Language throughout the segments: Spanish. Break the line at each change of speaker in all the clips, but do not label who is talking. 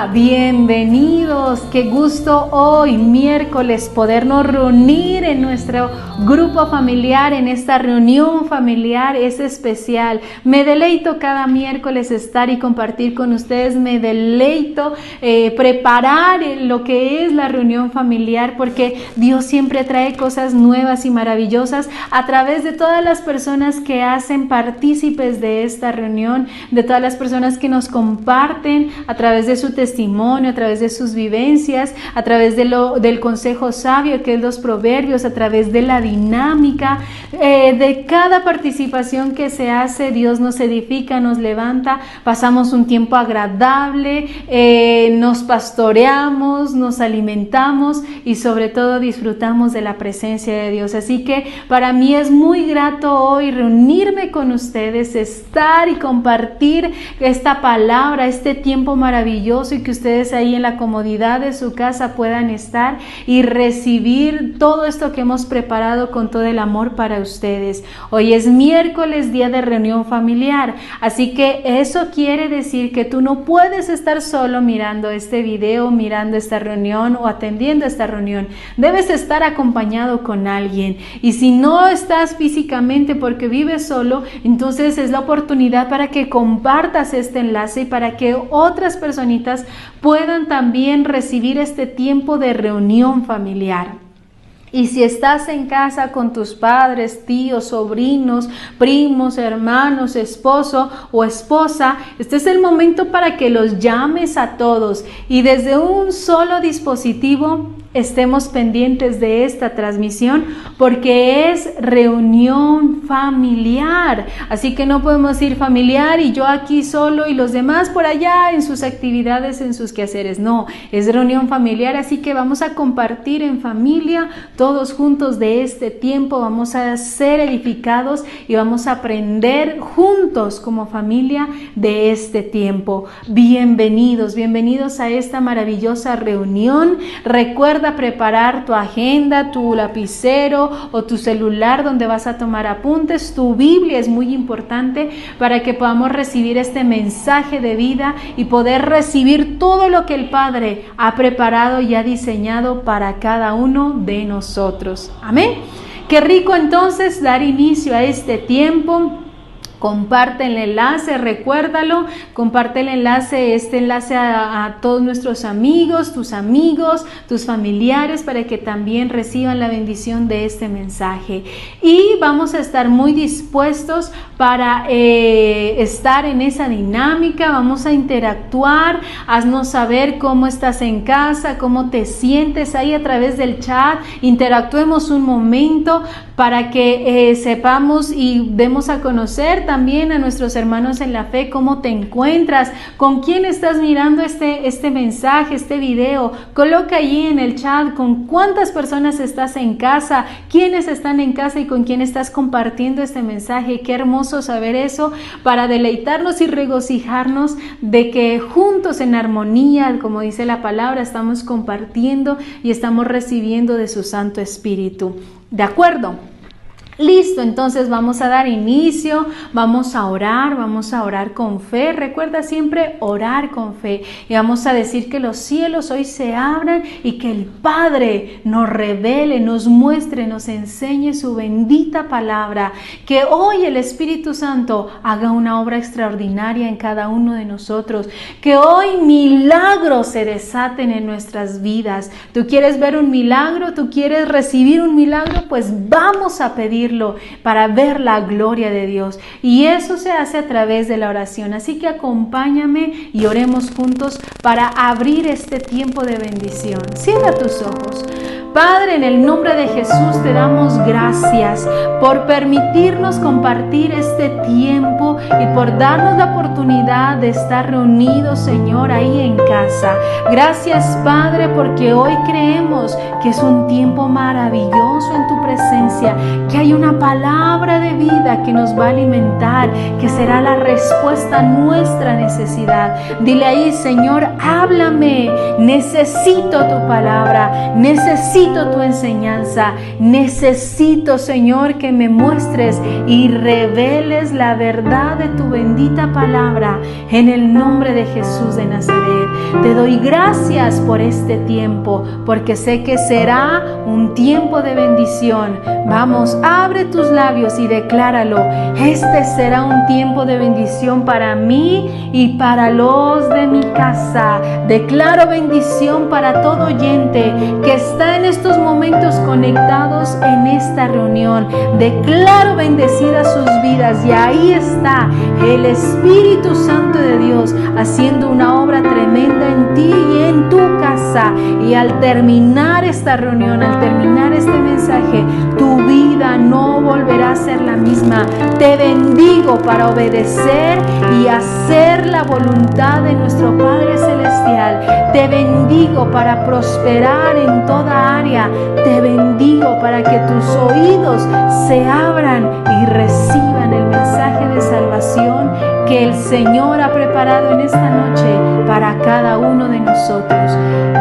Hola, bienvenidos. Qué gusto hoy, miércoles, podernos reunir en nuestro grupo familiar, en esta reunión familiar. Es especial. Me deleito cada miércoles estar y compartir con ustedes. Me deleito preparar lo que es la reunión familiar, porque Dios siempre trae cosas nuevas y maravillosas a través de todas las personas que hacen partícipes de esta reunión, de todas las personas que nos comparten a través de su testimonio, a través de sus vivencias, a través del consejo sabio que es los proverbios, a través de la dinámica, de cada participación que se hace. Dios nos edifica, nos levanta, pasamos un tiempo agradable, nos pastoreamos, nos alimentamos y sobre todo disfrutamos de la presencia de Dios. Así que para mí es muy grato hoy reunirme con ustedes, estar y compartir esta palabra, este tiempo maravilloso, y que ustedes ahí en la comodidad de su casa puedan estar y recibir todo esto que hemos preparado con todo el amor para ustedes. Hoy es miércoles, día de reunión familiar, así que eso quiere decir que tú no puedes estar solo mirando este video, mirando esta reunión o atendiendo esta reunión. Debes estar acompañado con alguien, y si no estás físicamente porque vives solo, entonces es la oportunidad para que compartas este enlace y para que otras personitas puedan también recibir este tiempo de reunión familiar. Y si estás en casa con tus padres, tíos, sobrinos, primos, hermanos, esposo o esposa, este es el momento para que los llames a todos y desde un solo dispositivo estemos pendientes de esta transmisión, porque es reunión familiar. Así que no podemos ir familiar y yo aquí solo y los demás por allá en sus actividades, en sus quehaceres. No, es reunión familiar, así que vamos a compartir en familia todos juntos de este tiempo. Vamos a ser edificados y vamos a aprender juntos como familia de este tiempo. Bienvenidos, bienvenidos a esta maravillosa reunión. Recuerda preparar tu agenda, tu lapicero o tu celular donde vas a tomar apuntes. Tu Biblia es muy importante para que podamos recibir este mensaje de vida y poder recibir todo lo que el Padre ha preparado y ha diseñado para cada uno de nosotros. Amén. Qué rico entonces dar inicio a este tiempo. Comparte el enlace, recuérdalo, comparte el enlace, este enlace a todos nuestros amigos, tus familiares, para que también reciban la bendición de este mensaje. Y vamos a estar muy dispuestos para estar en esa dinámica. Vamos a interactuar, haznos saber cómo estás en casa, cómo te sientes ahí a través del chat. Interactuemos un momento para que sepamos y demos a conocer también a nuestros hermanos en la fe cómo te encuentras, con quién estás mirando este mensaje, este video. Coloca allí en el chat con cuántas personas estás en casa, quiénes están en casa y con quién estás compartiendo este mensaje. Qué hermoso saber eso, para deleitarnos y regocijarnos de que juntos en armonía, como dice la palabra, estamos compartiendo y estamos recibiendo de su Santo Espíritu. ¿De acuerdo? Listo, entonces vamos a dar inicio, vamos a orar con fe. Recuerda siempre orar con fe, y vamos a decir que los cielos hoy se abran y que el Padre nos revele, nos muestre, nos enseñe su bendita palabra, que hoy el Espíritu Santo haga una obra extraordinaria en cada uno de nosotros, que hoy milagros se desaten en nuestras vidas. ¿Tú quieres ver un milagro? ¿Tú quieres recibir un milagro? Pues vamos a pedir para ver la gloria de Dios, y eso se hace a través de la oración. Así que acompáñame y oremos juntos para abrir este tiempo de bendición. Cierra tus ojos. Padre, en el nombre de Jesús te damos gracias por permitirnos compartir este tiempo y por darnos la oportunidad de estar reunidos, Señor, ahí en casa. Gracias, Padre, porque hoy creemos que es un tiempo maravilloso en tu presencia, que hay una palabra de vida que nos va a alimentar, que será la respuesta a nuestra necesidad. Dile ahí: Señor, háblame, necesito tu palabra, necesito tu enseñanza, necesito, Señor, que me muestres y reveles la verdad de tu bendita palabra en el nombre de Jesús de Nazaret. Te doy gracias por este tiempo, porque sé que será un tiempo de bendición. Vamos, abre tus labios y decláralo. Este será un tiempo de bendición para mí y para los de mi casa. Declaro bendición para todo oyente que está en estos momentos conectados en esta reunión. Declaro bendecidas sus vidas, y ahí está el Espíritu Santo de Dios haciendo una obra tremenda en ti y en tu casa. Y al terminar esta reunión, al terminar este mensaje, tu vida no volverá a ser la misma. Te bendigo para obedecer y hacer la voluntad de nuestro Padre Celestial. Te bendigo para prosperar en toda área. Te bendigo para que tus oídos se abran y reciban el mensaje de salvación que el Señor ha preparado en esta noche para cada uno de nosotros.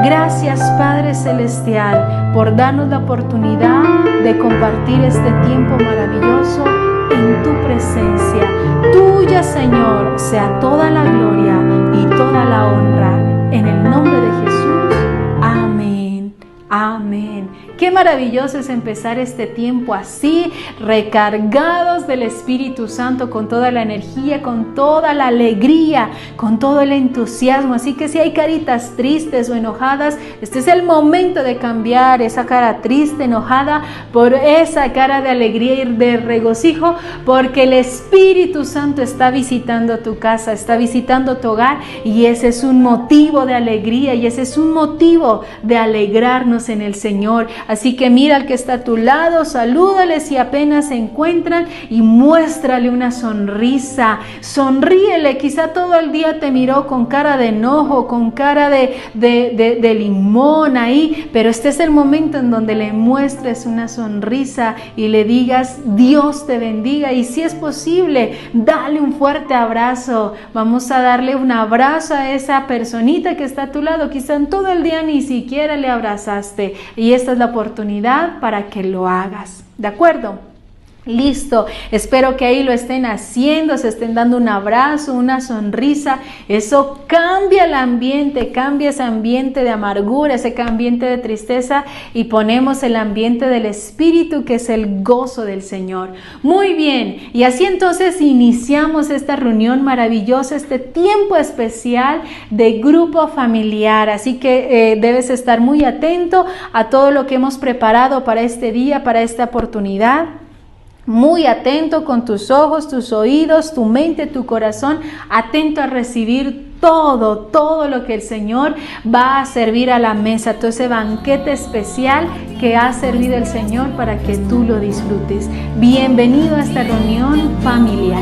Gracias, Padre Celestial, por darnos la oportunidad de compartir este tiempo maravilloso en tu presencia. Tuya, Señor, sea toda la gloria y toda la honra. En el nombre de Jesús. Amén. Amén. Qué maravilloso es empezar este tiempo así, recargados del Espíritu Santo, con toda la energía, con toda la alegría, con todo el entusiasmo. Así que si hay caritas tristes o enojadas, este es el momento de cambiar esa cara triste, enojada, por esa cara de alegría y de regocijo, porque el Espíritu Santo está visitando tu casa, está visitando tu hogar, y ese es un motivo de alegría, y ese es un motivo de alegrarnos en el Señor. Así que mira al que está a tu lado, salúdale si apenas se encuentran y muéstrale una sonrisa. Sonríele, quizá todo el día te miró con cara de enojo, con cara de limón ahí, pero este es el momento en donde le muestres una sonrisa y le digas: Dios te bendiga. Y si es posible, dale un fuerte abrazo. Vamos a darle un abrazo a esa personita que está a tu lado. Quizá en todo el día ni siquiera le abrazaste, y esta es la oportunidad para que lo hagas. ¿De acuerdo? Listo, espero que ahí lo estén haciendo, se estén dando un abrazo, una sonrisa. Eso cambia el ambiente, cambia ese ambiente de amargura, ese ambiente de tristeza, y ponemos el ambiente del Espíritu, que es el gozo del Señor. Muy bien, y así entonces iniciamos esta reunión maravillosa, este tiempo especial de grupo familiar. Así que debes estar muy atento a todo lo que hemos preparado para este día, para esta oportunidad. Muy atento con tus ojos, tus oídos, tu mente, tu corazón, atento a recibir todo lo que el Señor va a servir a la mesa, todo ese banquete especial que ha servido el Señor para que tú lo disfrutes. Bienvenido a esta reunión familiar.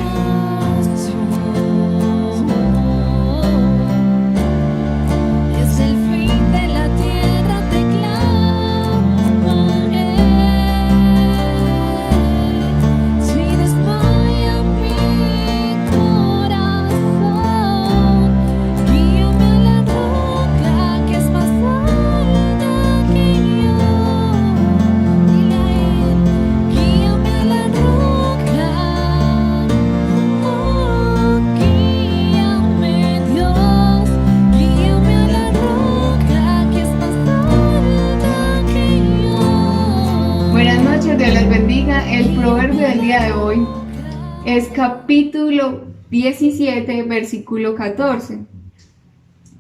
Es capítulo 17, versículo 14.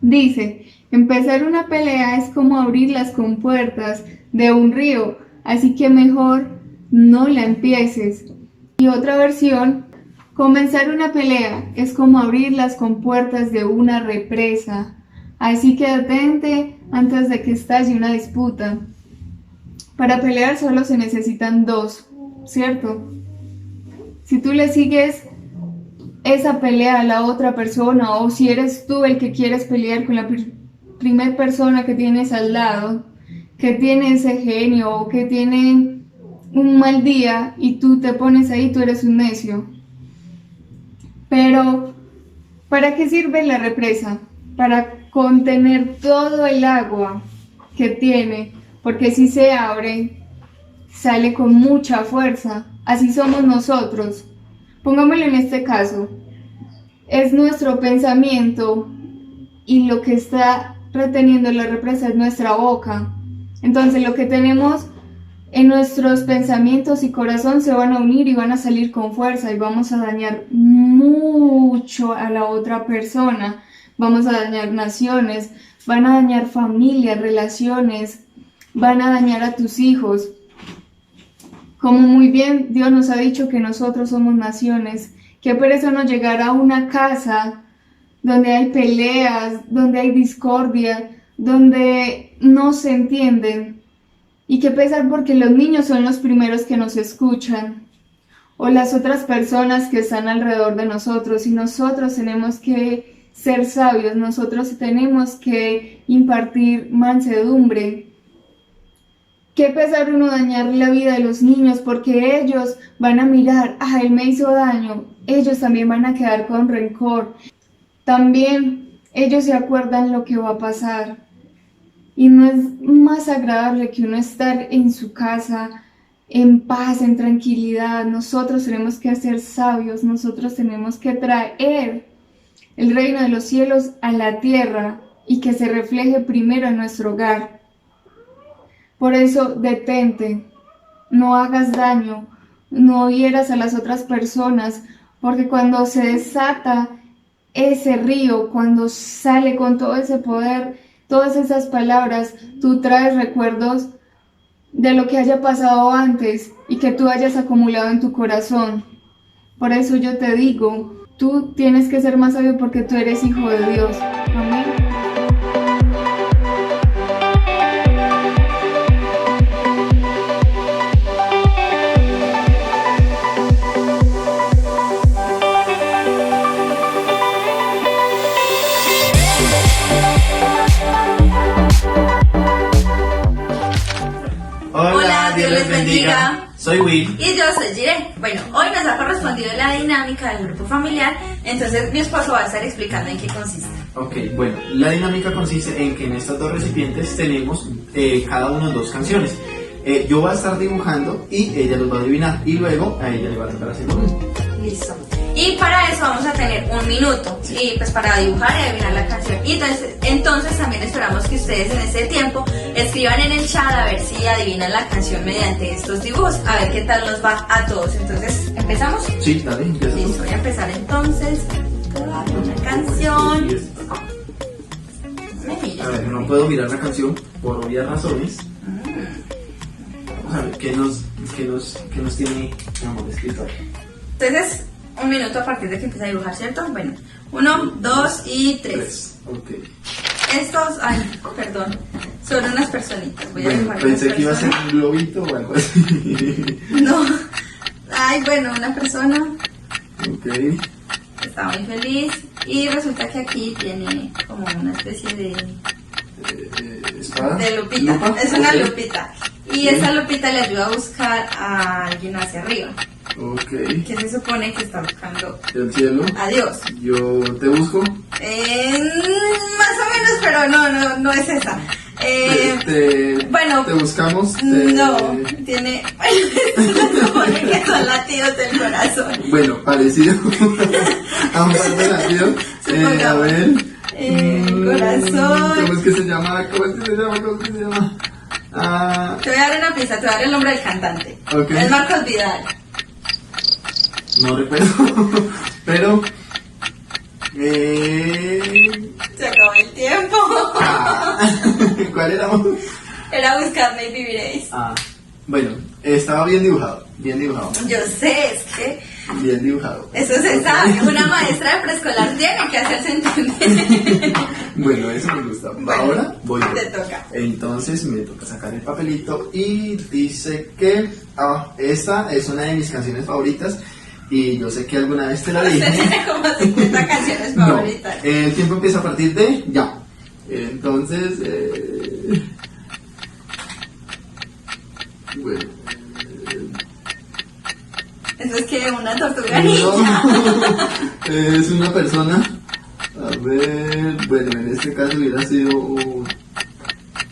Dice: empezar una pelea es como abrir las compuertas de un río, así que mejor no la empieces. Y otra versión: comenzar una pelea es como abrir las compuertas de una represa, así que atente antes de que estalle una disputa. Para pelear solo se necesitan dos, ¿cierto? Si tú le sigues esa pelea a la otra persona, o si eres tú el que quieres pelear con la primera persona que tienes al lado, que tiene ese genio o que tiene un mal día, y tú te pones ahí, tú eres un necio. Pero, ¿para qué sirve la represa? Para contener todo el agua que tiene, porque si se abre, sale con mucha fuerza. Así somos nosotros. Pongámoslo en este caso. Es nuestro pensamiento y lo que está reteniendo la represa es nuestra boca. Entonces lo que tenemos en nuestros pensamientos y corazón se van a unir y van a salir con fuerza y vamos a dañar mucho a la otra persona. Vamos a dañar naciones, van a dañar familias, relaciones, van a dañar a tus hijos. Como muy bien Dios nos ha dicho que nosotros somos naciones, qué pereza no llegar a una casa donde hay peleas, donde hay discordia, donde no se entienden. Y qué pesar porque los niños son los primeros que nos escuchan, o las otras personas que están alrededor de nosotros, y nosotros tenemos que ser sabios, nosotros tenemos que impartir mansedumbre. Qué pesar uno dañar la vida de los niños porque ellos van a mirar, él me hizo daño, ellos también van a quedar con rencor. También ellos se acuerdan lo que va a pasar. Y no es más agradable que uno estar en su casa, en paz, en tranquilidad. Nosotros tenemos que ser sabios, nosotros tenemos que traer el reino de los cielos a la tierra y que se refleje primero en nuestro hogar. Por eso, detente, no hagas daño, no hieras a las otras personas, porque cuando se desata ese río, cuando sale con todo ese poder, todas esas palabras, tú traes recuerdos de lo que haya pasado antes y que tú hayas acumulado en tu corazón. Por eso yo te digo, tú tienes que ser más sabio porque tú eres hijo de Dios. Amén.
Hola, Dios les bendiga.
Soy Will.
Y yo soy Jiré. Bueno, hoy nos ha correspondido la dinámica del grupo familiar, entonces mi esposo va a estar explicando en qué consiste.
Ok, bueno, la dinámica consiste en que en estos dos recipientes tenemos cada uno dos canciones. Yo voy a estar dibujando y ella los va a adivinar y luego a ella le va a tocar hacer lo mismo.
Listo. Y para eso vamos a tener 1 minuto, y pues para dibujar y adivinar la canción. Y entonces también esperamos que ustedes en este tiempo escriban en el chat a ver si adivinan la canción mediante estos dibujos, a ver qué tal nos va a todos. Entonces, ¿empezamos?
Sí, dale, empieza tú.
Listo, voy a empezar entonces con una canción.
A ver, no puedo mirar la canción por obvias razones. Vamos a ver qué nos tiene mi amor escrito ahí.
Entonces, 1 minuto a partir de que empiece a dibujar, ¿cierto? Bueno, 1, 2 y 3.
Ok.
Estos, perdón, son unas personitas. Voy a
Bueno,
dibujar
pensé
unas
que iba a ser
personas.
un globito o algo así.
No. Bueno, una persona
Ok.
está muy feliz y resulta que aquí tiene como una especie de
¿Espada?
de lupita.
¿Lupa?
Es una
Ok.
lupita. Y esa lupita le ayuda a buscar a alguien hacia arriba.
Ok.
Que se supone que está buscando
El cielo.
a Dios.
Yo te busco.
Más o menos, pero no es esa. Bueno,
te buscamos.
no, tiene. Se supone que son latidos del corazón.
Bueno, parecido a un par de latidos. A ver.
Corazón.
¿Cómo es que se llama? ¿Cómo es que se llama?
Te voy a dar una pista, te voy a dar el nombre del cantante.
Ok.
Es Marcos Vidal.
No recuerdo. Pero.
Se acabó el tiempo.
¿Cuál era?
Era Buscarme y Viviréis.
Bueno, estaba bien dibujado. Bien dibujado.
Yo sé, es que
Bien dibujado.
eso se sabe. Una maestra de preescolar tiene que hacerse entender.
Bueno, eso me gusta. Ahora voy yo.
Te toca.
Entonces me toca sacar el papelito y dice que esta es una de mis canciones favoritas y yo sé que alguna vez te la
Usted
dije.
tiene como 50 canciones favoritas.
No, el tiempo empieza a partir de ya. Entonces, bueno.
Eso es que una tortuga ninja.
No, es una persona. A ver. Bueno, en este caso hubiera sido un...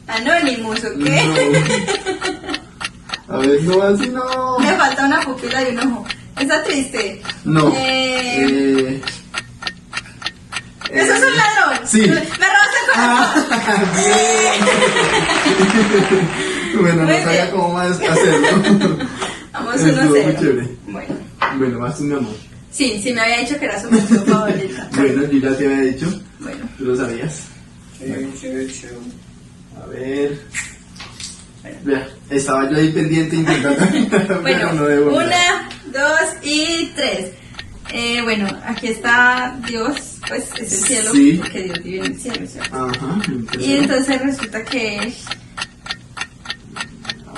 Anonymous, ¿o qué?
No. A ver, no, así no.
Me falta una pupila y un ojo. ¿Está triste?
No.
¿Eso es un ladrón?
Sí.
Me robas el corazón.
Bien. Bueno, no
Muy
sabía
bien.
cómo más hacerlo.
Vamos
Estuvo
1-0.
muy chévere.
Bueno.
Bueno, vas tú, mi amor.
Sí, me había dicho que era su canción favorita.
Bueno, yo ya te había dicho.
Bueno.
¿Tú lo sabías? A ver. Vea, estaba yo ahí pendiente intentando.
Bueno,
pero no debo.
1, 2 y 3. Bueno, aquí está Dios, pues es el cielo,
Sí.
porque Dios vive en el cielo, ¿cierto?
Ajá.
Y entonces resulta que es...
A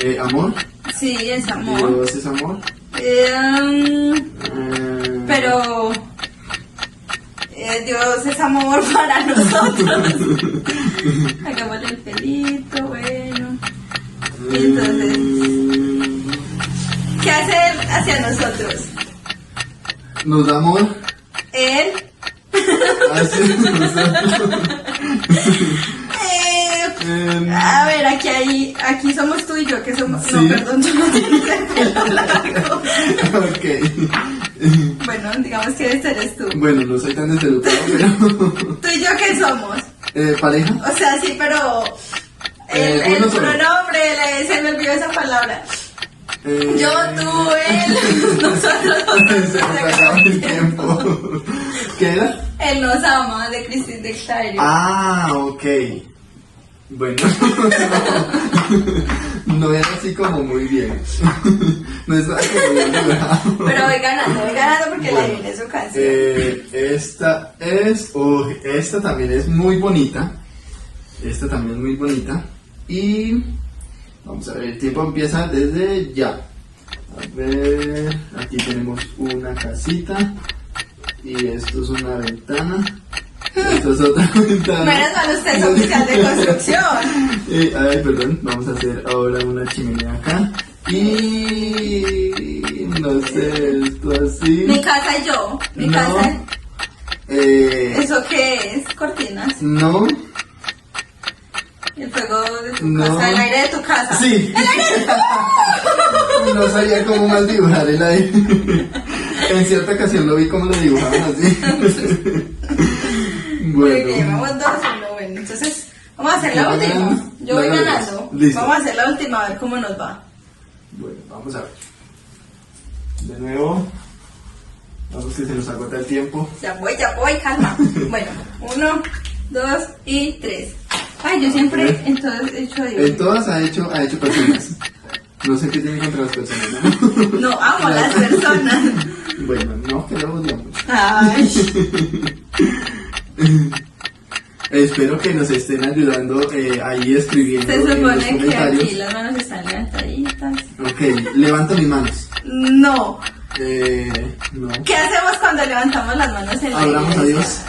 ver. Amor.
Sí, es amor.
Dios es amor.
Pero Dios es amor para nosotros. Hagámosle el pelito, bueno. Y entonces, ¿qué hace Él hacia nosotros?
Nos da amor.
Él.
Hacia nosotros.
A ver, aquí somos tú y yo, que somos...
Sí.
No, perdón, tú no tienes el pelo largo.
Ok.
Bueno, digamos que este eres tú.
Bueno, no soy tan despelucado, pero.
¿Tú y yo qué somos?
¿Pareja?
O sea, sí, pero... El
uno solo.
pronombre, se me olvidó esa palabra. Yo, tú, él, nosotros.
Se nos acaba el tiempo. ¿Qué era?
Él nos ama, de Christine Dextario.
Ah, ok. Bueno. No era así como muy bien. No es así como bien logrado.
Pero voy ganando porque
Bueno,
le viene su canción.
Esta también es muy bonita. Esta también es muy bonita. Y vamos a ver, el tiempo empieza desde ya. A ver, aquí tenemos una casita. Y esto es una ventana. Esto es otra ventana.
Menos mal usted es oficial de construcción.
Ay, perdón, vamos a hacer ahora una chimenea acá. Y no sé, esto así.
Mi casa y yo. Mi
No.
casa.
¿Eso
¿Eso qué es? Cortinas.
no?
El fuego de tu
No.
casa, el aire de tu casa.
Sí.
El aire de tu
No sabía cómo más dibujar el aire. En cierta ocasión lo vi como lo dibujaban así.
Muy bien,
Bueno.
vamos 2-1. Bueno, entonces vamos a hacer la
No,
última. Yo voy
no, no,
ganando.
listo.
Vamos a hacer la última a ver cómo nos va.
Bueno, vamos a ver. De nuevo. Vamos que se nos agota el tiempo.
Ya voy, calma. Bueno, 1, 2 y 3. Ay, yo siempre entonces he hecho Dios.
En todas ha hecho personas. No sé qué tiene contra las personas, ¿no?
No, amo a las personas.
Bueno, no, que lo odiamos.
Ay,
Espero que nos estén ayudando ahí escribiendo
se
en los
supone que
comentarios.
aquí las manos están levantaditas.
Ok, levanto mis manos.
No.
No.
¿Qué hacemos cuando levantamos las manos en la
Hablamos a
iglesia?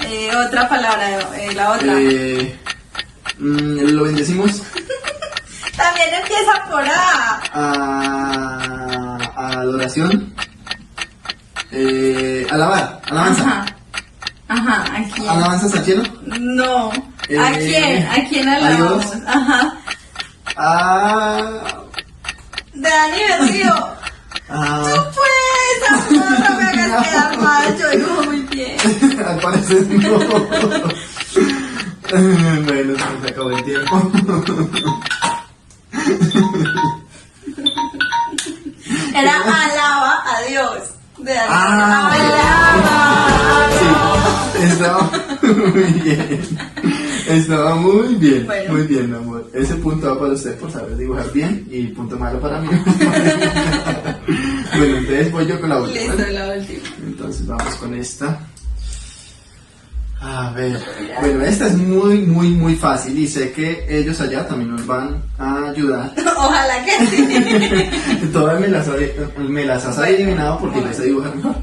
Otra palabra, la otra.
Lo bendecimos
También empieza por A.
a adoración. Alabar, alabanza.
Ajá, ¿a quién?
Alabanzas al cielo.
No. ¿A quién? ¿A quién
a
alabamos?
Dios.
Ajá. De Dani Berrío. Tú puedes, amor, no me hagas quedar mal, yo digo muy bien.
Al parecer no. Bueno, se nos acabó el tiempo.
Era alaba a Dios. De Dani
Ah,
alaba.
Sí, estaba muy bien. Estaba muy bien.
Bueno.
Muy bien, mi amor. Ese punto va para usted por saber dibujar bien y punto malo para mí. Bueno, entonces voy yo con la última.
Listo,
¿vale?
la última.
Entonces vamos con esta. A ver, bueno, esta es muy, muy, muy fácil y sé que ellos allá también nos van a ayudar.
Ojalá que sí.
Todas me las has adivinado porque yo sé dibujar mejor.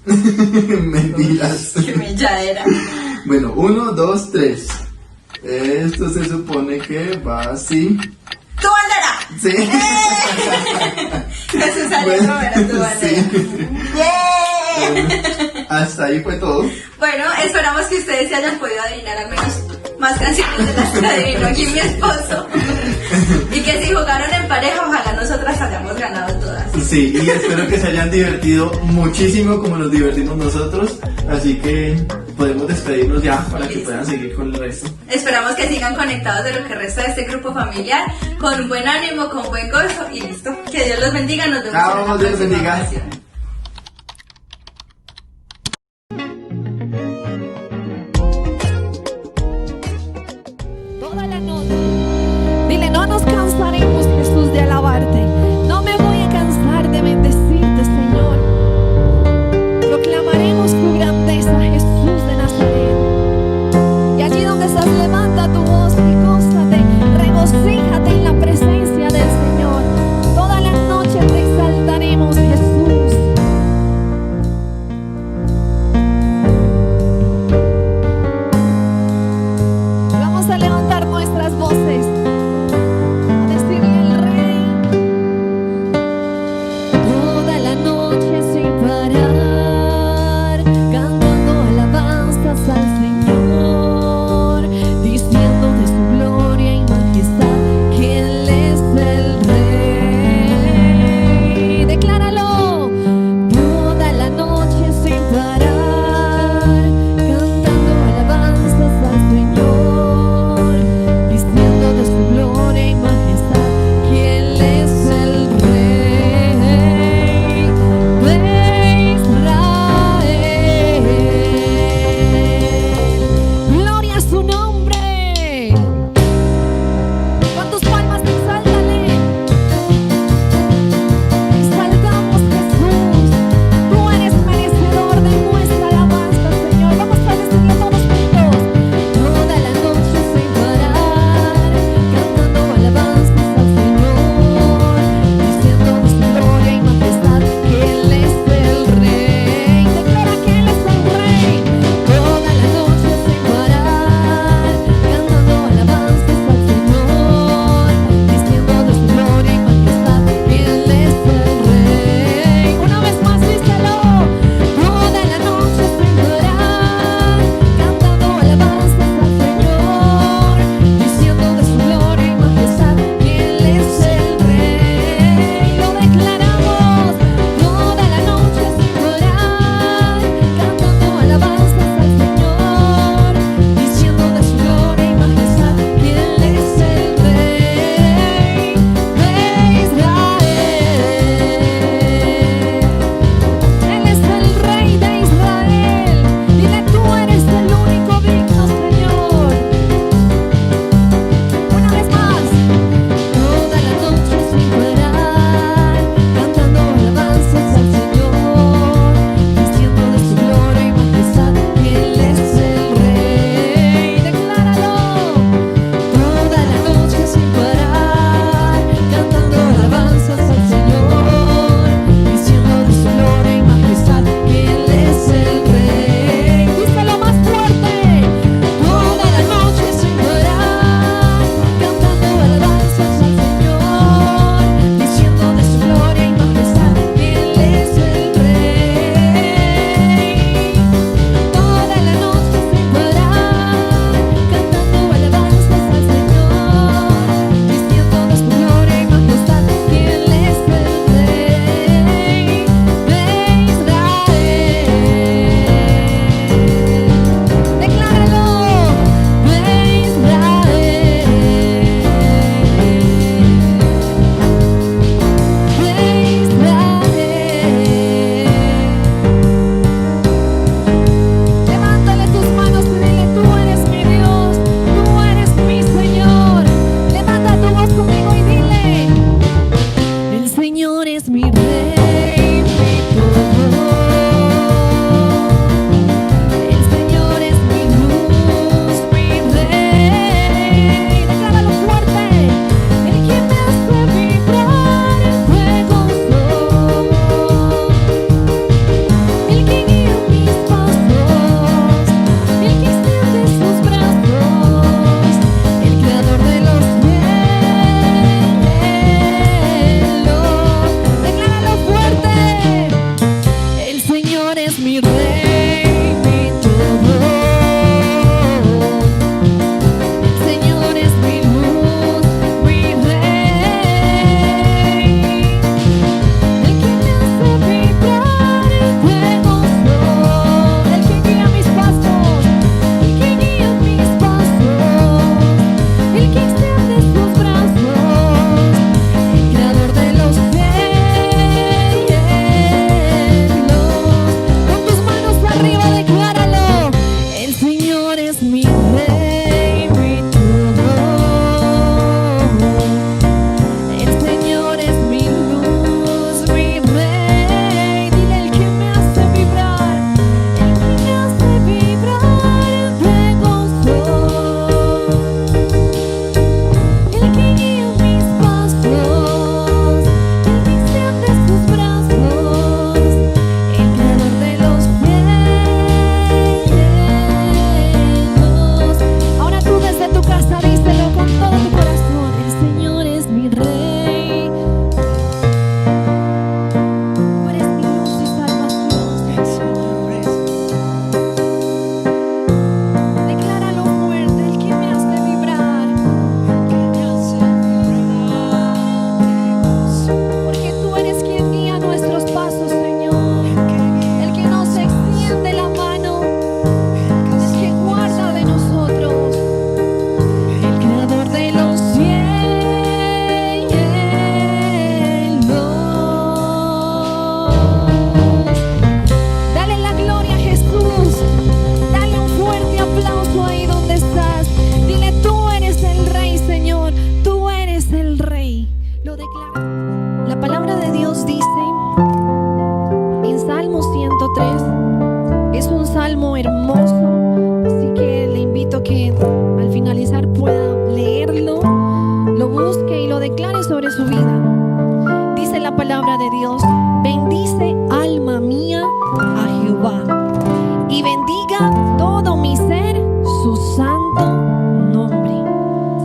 Mentiras.
Qué milladera.
Bueno, 1, 2, 3. Esto se supone que va así.
¡Tu bandera!
Sí.
Jesús
Bueno,
Alejandro, era tu bandera.
sí.
¡Yay!
hasta ahí fue todo.
Bueno, esperamos que ustedes se hayan podido adivinar al menos más canciones de las que adivinó aquí mi esposo. Y que si jugaron en pareja, ojalá nosotras hayamos ganado todas.
Sí, y espero que se hayan divertido muchísimo como nos divertimos nosotros. Así que podemos despedirnos ya para que puedan seguir con el resto.
Esperamos que sigan conectados de lo que resta de este grupo familiar, con buen ánimo, con buen gozo y listo. Que Dios los bendiga, nos vemos
Chao,
en la
Dios los
próxima
bendiga.
ocasión.
Toda la noche. Dile, no nos cansaremos, Jesús, de alabarte. No me voy a cansar de bendecirte, Señor. Proclamaremos tu grandeza, Jesús de Nazaret. Y allí donde estás, levanta tu voz y gózate, regocíjate en la presencia del Señor. Toda la noche te exaltaremos, Jesús. Vamos a levantar nuestras voces.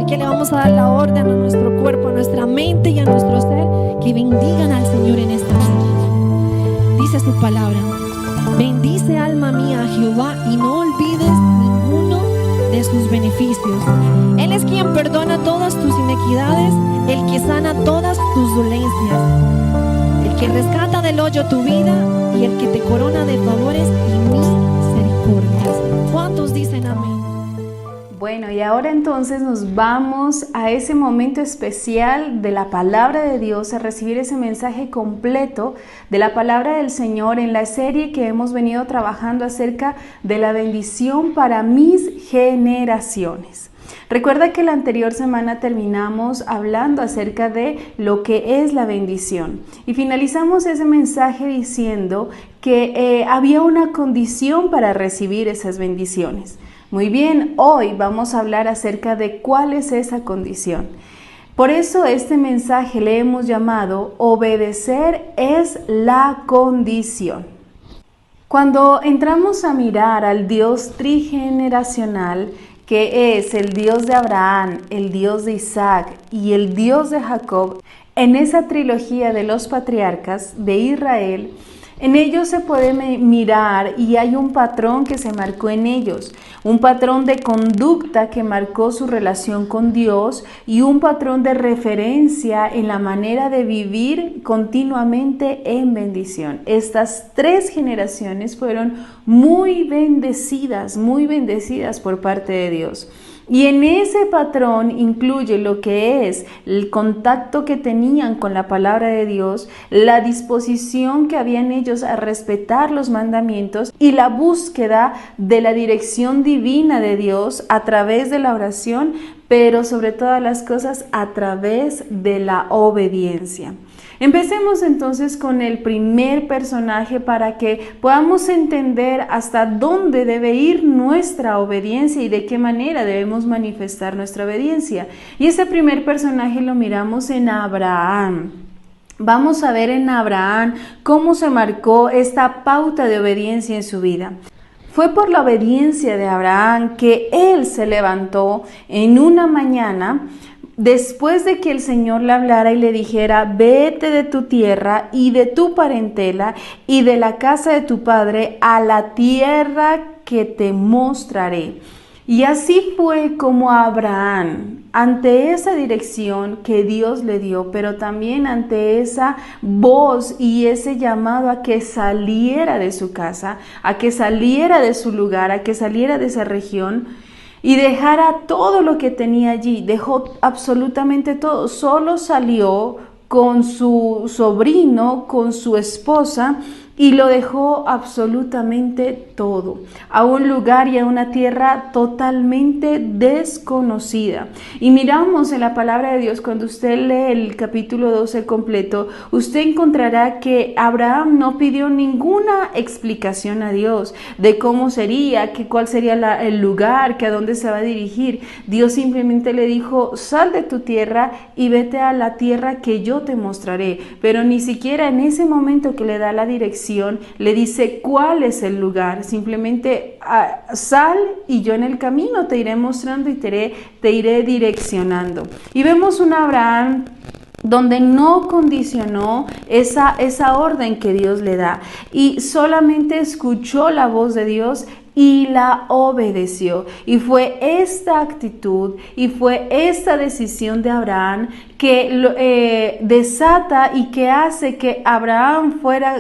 que le vamos a dar la orden a nuestro cuerpo, a nuestra mente y a nuestro ser, que bendigan al Señor en esta noche. Dice su palabra: bendice alma mía a Jehová y no olvides ninguno de sus beneficios. Él es quien perdona todas tus inequidades, el que sana todas tus dolencias, el que rescata del hoyo tu vida y el que te corona de favores y misericordias. ¿Cuántos dicen amén?
Bueno, y ahora entonces nos vamos a ese momento especial de la palabra de Dios, a recibir ese mensaje completo de la palabra del Señor en la serie que hemos venido trabajando acerca de la bendición para mis generaciones. Recuerda que la anterior semana terminamos hablando acerca de lo que es la bendición y finalizamos ese mensaje diciendo que había una condición para recibir esas bendiciones. Muy bien, hoy vamos a hablar acerca de cuál es esa condición. Por eso este mensaje le hemos llamado obedecer es la condición. Cuando entramos a mirar al Dios trigeneracional, que es el Dios de Abraham, el Dios de Isaac y el Dios de Jacob, en esa trilogía de los patriarcas de Israel, en ellos se puede mirar y hay un patrón que se marcó en ellos, un patrón de conducta que marcó su relación con Dios y un patrón de referencia en la manera de vivir continuamente en bendición. Estas tres generaciones fueron muy bendecidas por parte de Dios. Y en ese patrón incluye lo que es el contacto que tenían con la palabra de Dios, la disposición que habían ellos a respetar los mandamientos y la búsqueda de la dirección divina de Dios a través de la oración, pero sobre todas las cosas a través de la obediencia. Empecemos entonces con el primer personaje para que podamos entender hasta dónde debe ir nuestra obediencia y de qué manera debemos manifestar nuestra obediencia. Y ese primer personaje lo miramos en Abraham. Vamos a ver en Abraham cómo se marcó esta pauta de obediencia en su vida. Fue por la obediencia de Abraham que él se levantó en una mañana después de que el Señor le hablara y le dijera: vete de tu tierra y de tu parentela y de la casa de tu padre a la tierra que te mostraré. Y así fue como Abraham, ante esa dirección que Dios le dio, pero también ante esa voz y ese llamado a que saliera de su casa, a que saliera de su lugar, a que saliera de esa región, y dejara todo lo que tenía allí, dejó absolutamente todo, solo salió con su sobrino, con su esposa, y lo dejó absolutamente todo, a un lugar y a una tierra totalmente desconocida. Y miramos en la palabra de Dios, cuando usted lee el capítulo 12 completo, usted encontrará que Abraham no pidió ninguna explicación a Dios de cómo sería, que cuál sería el lugar, que a dónde se va a dirigir. Dios simplemente le dijo: sal de tu tierra y vete a la tierra que yo te mostraré. Pero ni siquiera en ese momento que le da la dirección le dice cuál es el lugar, simplemente sal y yo en el camino te iré mostrando y te iré direccionando. Y vemos un Abraham donde no condicionó esa orden que Dios le da y solamente escuchó la voz de Dios y la obedeció. Y fue esta actitud y fue esta decisión de Abraham que desata y que hace que Abraham fuera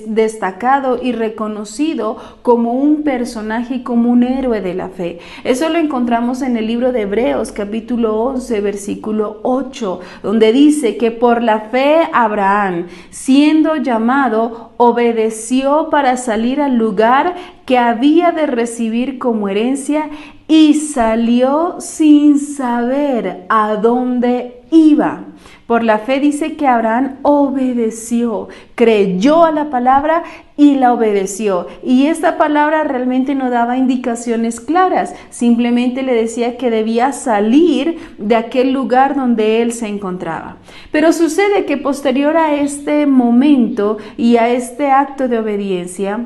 destacado y reconocido como un personaje y como un héroe de la fe. Eso lo encontramos en el libro de Hebreos, capítulo 11, versículo 8, donde dice que por la fe Abraham, siendo llamado, obedeció para salir al lugar que había de recibir como herencia y salió sin saber a dónde iba. Por la fe dice que Abraham obedeció, creyó a la palabra y la obedeció. Y esta palabra realmente no daba indicaciones claras, simplemente le decía que debía salir de aquel lugar donde él se encontraba. Pero sucede que posterior a este momento y a este acto de obediencia,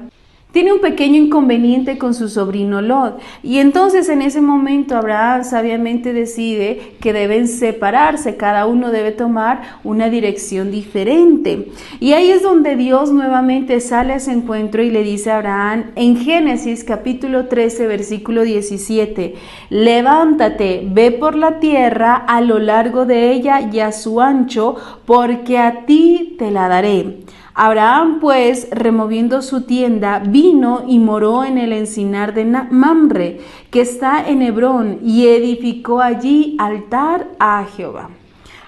tiene un pequeño inconveniente con su sobrino Lot. Y entonces en ese momento Abraham sabiamente decide que deben separarse, cada uno debe tomar una dirección diferente. Y ahí es donde Dios nuevamente sale a ese encuentro y le dice a Abraham en Génesis capítulo 13 versículo 17, levántate, ve por la tierra a lo largo de ella y a su ancho, porque a ti te la daré. Abraham pues, removiendo su tienda, vino y moró en el encinar de Mamre, que está en Hebrón, y edificó allí altar a Jehová.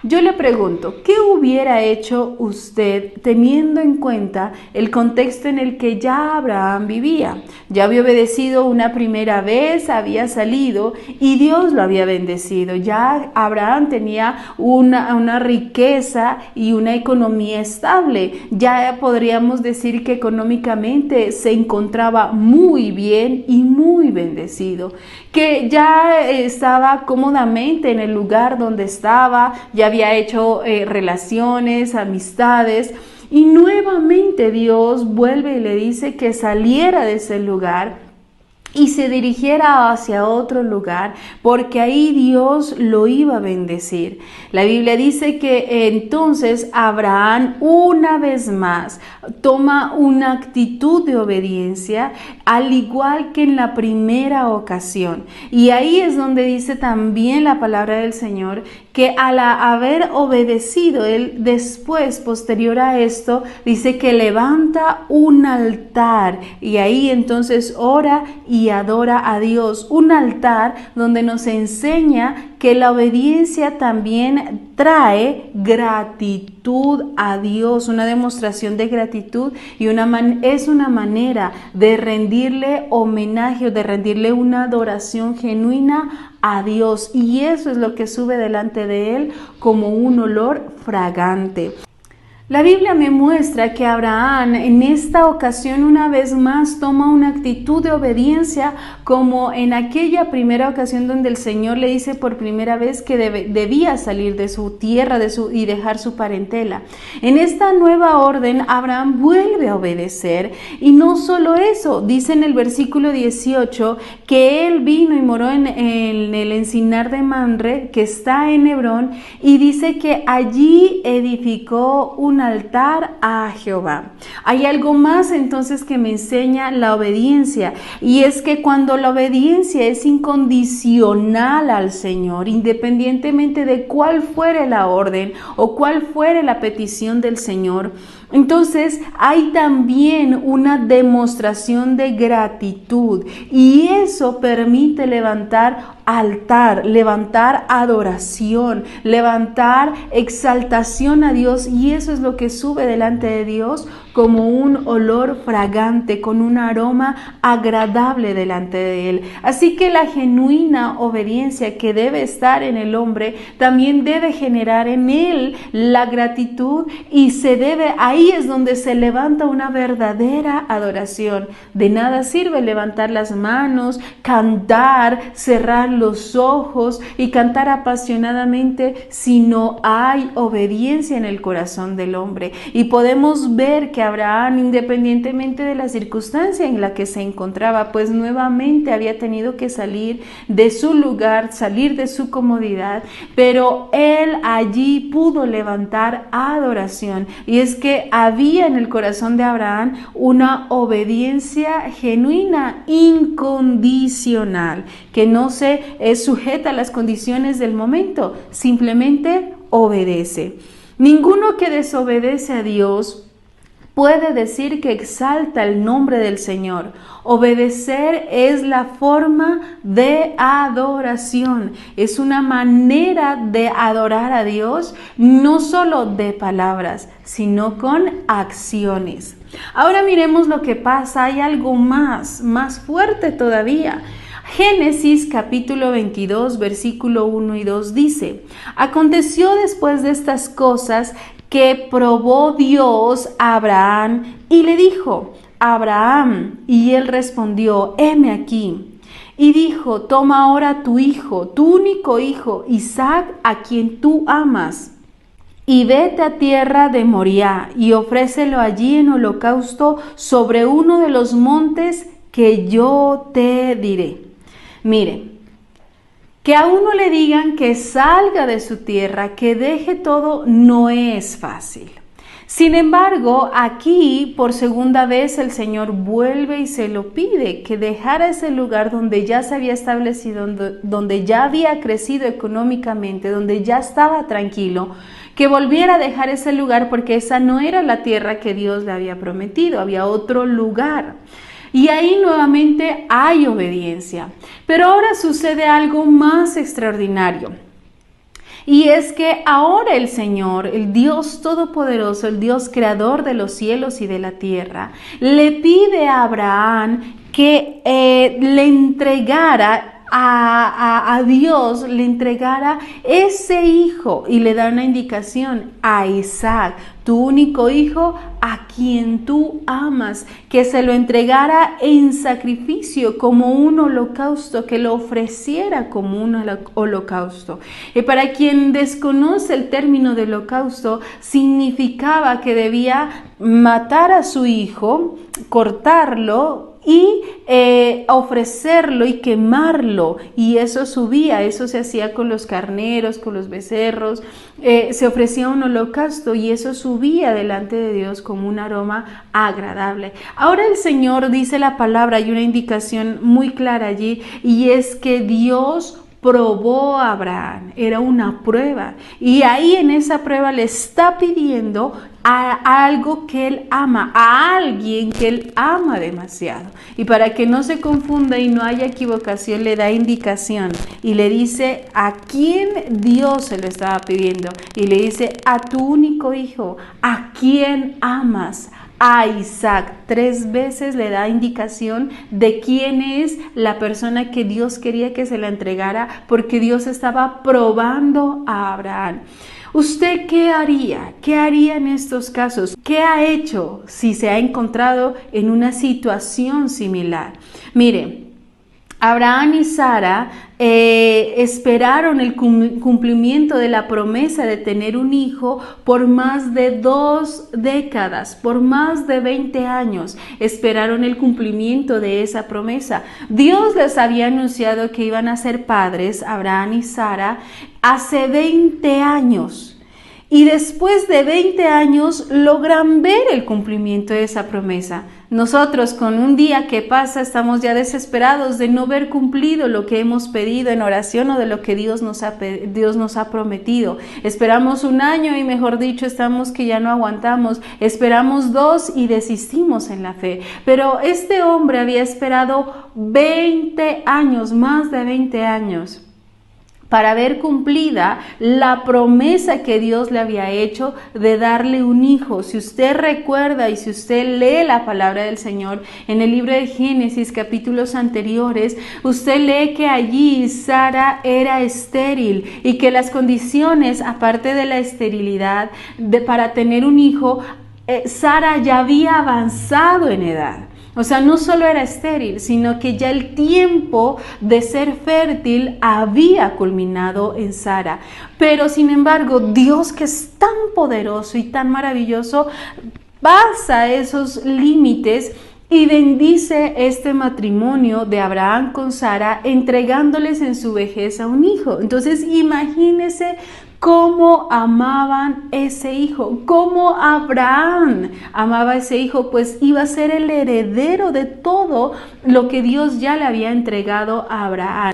Yo le pregunto, ¿qué hubiera hecho usted teniendo en cuenta el contexto en el que ya Abraham vivía? Ya había obedecido una primera vez, había salido y Dios lo había bendecido. Ya Abraham tenía una riqueza y una economía estable. Ya podríamos decir que económicamente se encontraba muy bien y muy bendecido. Que ya estaba cómodamente en el lugar donde estaba, ya había hecho relaciones, amistades, y nuevamente Dios vuelve y le dice que saliera de ese lugar y se dirigiera hacia otro lugar, porque ahí Dios lo iba a bendecir. La Biblia dice que entonces Abraham una vez más toma una actitud de obediencia, al igual que en la primera ocasión. Y ahí es donde dice también la palabra del Señor que al haber obedecido, él después, posterior a esto, dice que levanta un altar y ahí entonces ora y adora a Dios. Un altar donde nos enseña que la obediencia también trae gratitud a Dios, una demostración de gratitud y es una manera de rendirle homenaje o de rendirle una adoración genuina a Dios, y eso es lo que sube delante de Él como un olor fragante. La Biblia me muestra que Abraham en esta ocasión una vez más toma una actitud de obediencia como en aquella primera ocasión donde el Señor le dice por primera vez que debía salir de su tierra y dejar su parentela. En esta nueva orden Abraham vuelve a obedecer, y no solo eso, dice en el versículo 18 que él vino y moró en el encinar de Mamre, que está en Hebrón, y dice que allí edificó un altar a Jehová. Hay algo más entonces que me enseña la obediencia, y es que cuando la obediencia es incondicional al Señor, independientemente de cuál fuere la orden o cuál fuere la petición del Señor, entonces hay también una demostración de gratitud, y eso permite levantar altar, levantar adoración, levantar exaltación a Dios, y eso es lo que sube delante de Dios como un olor fragante, con un aroma agradable delante de Él. Así que la genuina obediencia que debe estar en el hombre también debe generar en él la gratitud, y ahí es donde se levanta una verdadera adoración. De nada sirve levantar las manos, cantar, cerrar los ojos y cantar apasionadamente si no hay obediencia en el corazón del hombre. Y podemos ver que Abraham, independientemente de la circunstancia en la que se encontraba, pues nuevamente había tenido que salir de su lugar, salir de su comodidad, pero él allí pudo levantar adoración, y es que había en el corazón de Abraham una obediencia genuina, incondicional, que no se sujeta a las condiciones del momento, simplemente obedece. Ninguno que desobedece a Dios puede decir que exalta el nombre del Señor. Obedecer es la forma de adoración. Es una manera de adorar a Dios, no solo de palabras, sino con acciones. Ahora miremos lo que pasa. Hay algo más fuerte todavía. Génesis capítulo 22, versículo 1 y 2 dice: aconteció después de estas cosas que probó Dios a Abraham y le dijo: Abraham, y él respondió: heme aquí. Y dijo: toma ahora tu hijo, tu único hijo, Isaac, a quien tú amas, y vete a tierra de Moriah y ofrécelo allí en holocausto sobre uno de los montes que yo te diré. Mire, que a uno le digan que salga de su tierra, que deje todo, no es fácil. Sin embargo, aquí por segunda vez el Señor vuelve y se lo pide, que dejara ese lugar donde ya se había establecido, donde ya había crecido económicamente, donde ya estaba tranquilo, que volviera a dejar ese lugar porque esa no era la tierra que Dios le había prometido, había otro lugar. Y ahí nuevamente hay obediencia. Pero ahora sucede algo más extraordinario. Y es que ahora el Señor, el Dios Todopoderoso, el Dios Creador de los cielos y de la tierra, le pide a Abraham que le entregara a Dios, le entregara ese hijo, y le da una indicación: a Isaac, tu único hijo, a quien tú amas, que se lo entregara en sacrificio como un holocausto, que lo ofreciera como un holocausto. Y para quien desconoce el término de holocausto, significaba que debía matar a su hijo, cortarlo y ofrecerlo y quemarlo, y eso subía, eso se hacía con los carneros, con los becerros, se ofrecía un holocausto y eso subía delante de Dios como un aroma agradable. Ahora el Señor dice la palabra, hay una indicación muy clara allí, y es que Dios probó a Abraham, era una prueba, y ahí en esa prueba le está pidiendo a algo que él ama, a alguien que él ama demasiado. Y para que no se confunda y no haya equivocación, le da indicación y le dice a quién Dios se lo estaba pidiendo, y le dice: a tu único hijo, a quien amas, a Isaac. 3 veces le da indicación de quién es la persona que Dios quería que se la entregara, porque Dios estaba probando a Abraham. ¿Usted qué haría? ¿Qué haría en estos casos? ¿Qué ha hecho si se ha encontrado en una situación similar? Mire, Abraham y Sara esperaron el cumplimiento de la promesa de tener un hijo por más de 2 décadas, por más de 20 años. Esperaron el cumplimiento de esa promesa. Dios les había anunciado que iban a ser padres, Abraham y Sara, hace 20 años. Y después de 20 años logran ver el cumplimiento de esa promesa. Nosotros, con un día que pasa, estamos ya desesperados de no ver cumplido lo que hemos pedido en oración o de lo que Dios nos ha prometido. Esperamos 1 año y, mejor dicho, estamos que ya no aguantamos. Esperamos 2 y desistimos en la fe. Pero este hombre había esperado 20 años, más de 20 años, para ver cumplida la promesa que Dios le había hecho de darle un hijo. Si usted recuerda y si usted lee la palabra del Señor en el libro de Génesis, capítulos anteriores, usted lee que allí Sara era estéril y que las condiciones, aparte de la esterilidad, para tener un hijo, Sara ya había avanzado en edad. O sea, no solo era estéril, sino que ya el tiempo de ser fértil había culminado en Sara. Pero sin embargo, Dios, que es tan poderoso y tan maravilloso, pasa esos límites y bendice este matrimonio de Abraham con Sara, entregándoles en su vejez a un hijo. Entonces, imagínese cómo amaban ese hijo, cómo Abraham amaba ese hijo, pues iba a ser el heredero de todo lo que Dios ya le había entregado a Abraham.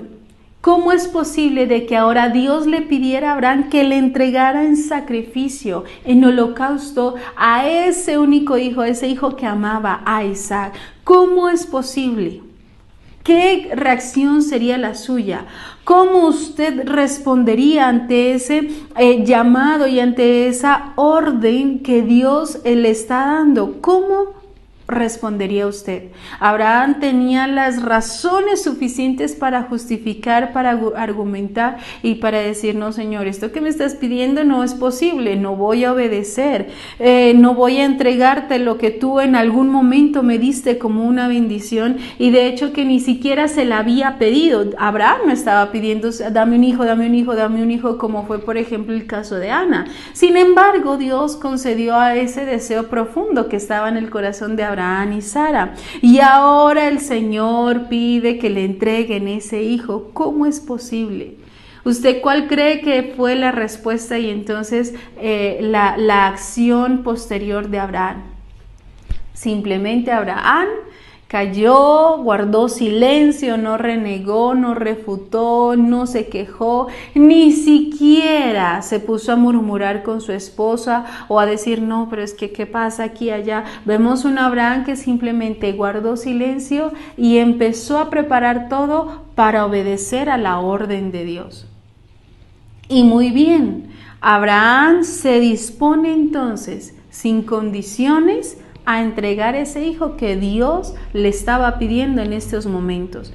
¿Cómo es posible de que ahora Dios le pidiera a Abraham que le entregara en sacrificio, en holocausto, a ese único hijo, ese hijo que amaba, a Isaac? ¿Cómo es posible? ¿Qué reacción sería la suya? ¿Cómo usted respondería ante ese llamado y ante esa orden que Dios le está dando? ¿Cómo respondería usted? Abraham tenía las razones suficientes para justificar, para argumentar y para decir: no, Señor, esto que me estás pidiendo no es posible, no voy a obedecer, no voy a entregarte lo que tú en algún momento me diste como una bendición, y de hecho que ni siquiera se la había pedido. Abraham no estaba pidiendo: dame un hijo, dame un hijo, dame un hijo, como fue por ejemplo el caso de Ana. Sin embargo, Dios concedió a ese deseo profundo que estaba en el corazón de Abraham y Sara, y ahora el Señor pide que le entreguen ese hijo. ¿Cómo es posible? ¿Usted cuál cree que fue la respuesta y entonces la acción posterior de Abraham? Simplemente Abraham cayó, guardó silencio, no renegó, no refutó, no se quejó, ni siquiera se puso a murmurar con su esposa o a decir: no, pero es que ¿qué pasa aquí allá? Vemos un Abraham que simplemente guardó silencio y empezó a preparar todo para obedecer a la orden de Dios. Y muy bien, Abraham se dispone entonces, sin condiciones, a entregar ese hijo que Dios le estaba pidiendo en estos momentos.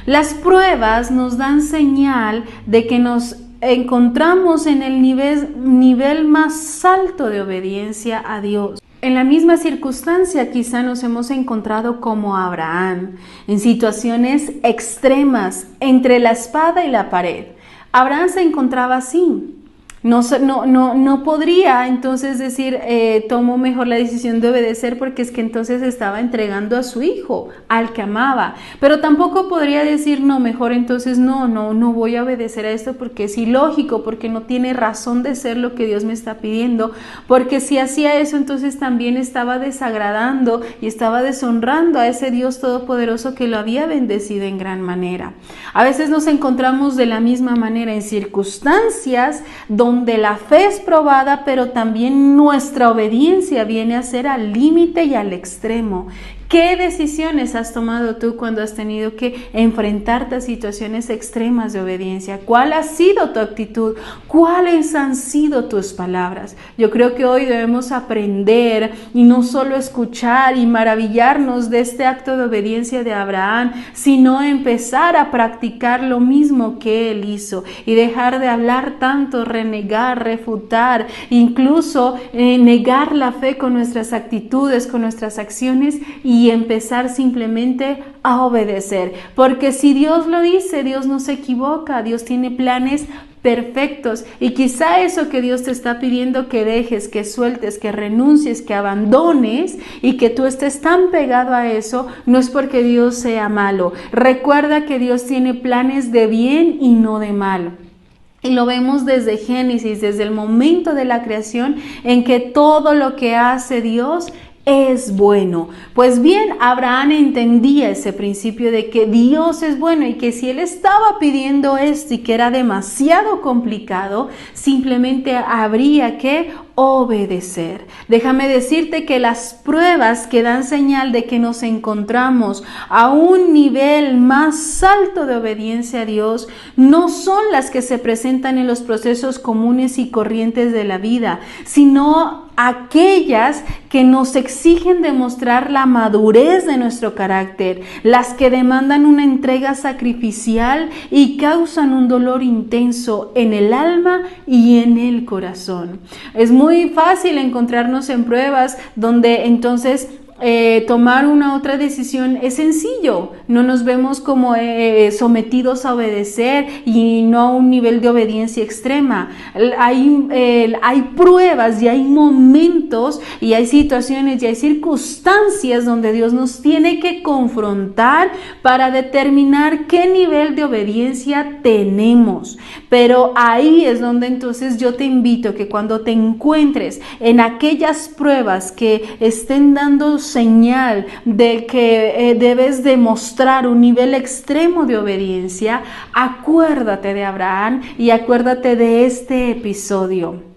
Las pruebas nos dan señal de que nos encontramos en el nivel más alto de obediencia a Dios. En la misma circunstancia quizá nos hemos encontrado como Abraham, en situaciones extremas, entre la espada y la pared. Abraham se encontraba así. No podría entonces decir: tomo mejor la decisión de obedecer, porque es que entonces estaba entregando a su hijo, al que amaba. Pero tampoco podría decir: no, mejor entonces no voy a obedecer a esto porque es ilógico, porque no tiene razón de ser lo que Dios me está pidiendo, porque si hacía eso entonces también estaba desagradando y estaba deshonrando a ese Dios todopoderoso que lo había bendecido en gran manera. A veces nos encontramos de la misma manera en circunstancias donde la fe es probada, pero también nuestra obediencia viene a ser al límite y al extremo. ¿Qué decisiones has tomado tú cuando has tenido que enfrentarte a situaciones extremas de obediencia? ¿Cuál ha sido tu actitud? ¿Cuáles han sido tus palabras? Yo creo que hoy debemos aprender y no solo escuchar y maravillarnos de este acto de obediencia de Abraham, sino empezar a practicar lo mismo que él hizo y dejar de hablar tanto, renegar, refutar, incluso negar la fe con nuestras actitudes, con nuestras acciones, y empezar simplemente a obedecer, porque si Dios lo dice, Dios no se equivoca, Dios tiene planes perfectos, y quizá eso que Dios te está pidiendo que dejes, que sueltes, que renuncies, que abandones y que tú estés tan pegado a eso, no es porque Dios sea malo. Recuerda que Dios tiene planes de bien y no de mal. Y lo vemos desde Génesis, desde el momento de la creación, en que todo lo que hace Dios es bueno. Pues bien, Abraham entendía ese principio de que Dios es bueno y que si él estaba pidiendo esto y que era demasiado complicado, simplemente habría que obedecer. Déjame decirte que las pruebas que dan señal de que nos encontramos a un nivel más alto de obediencia a Dios no son las que se presentan en los procesos comunes y corrientes de la vida, sino aquellas que nos exigen demostrar la madurez de nuestro carácter, las que demandan una entrega sacrificial y causan un dolor intenso en el alma y en el corazón. Es muy fácil encontrarnos en pruebas donde entonces tomar una otra decisión es sencillo, no nos vemos como sometidos a obedecer y no a un nivel de obediencia extrema. Hay pruebas y hay momentos y hay situaciones y hay circunstancias donde Dios nos tiene que confrontar para determinar qué nivel de obediencia tenemos. Pero ahí es donde entonces yo te invito que cuando te encuentres en aquellas pruebas que estén dando señal de que debes demostrar un nivel extremo de obediencia, acuérdate de Abraham y acuérdate de este episodio.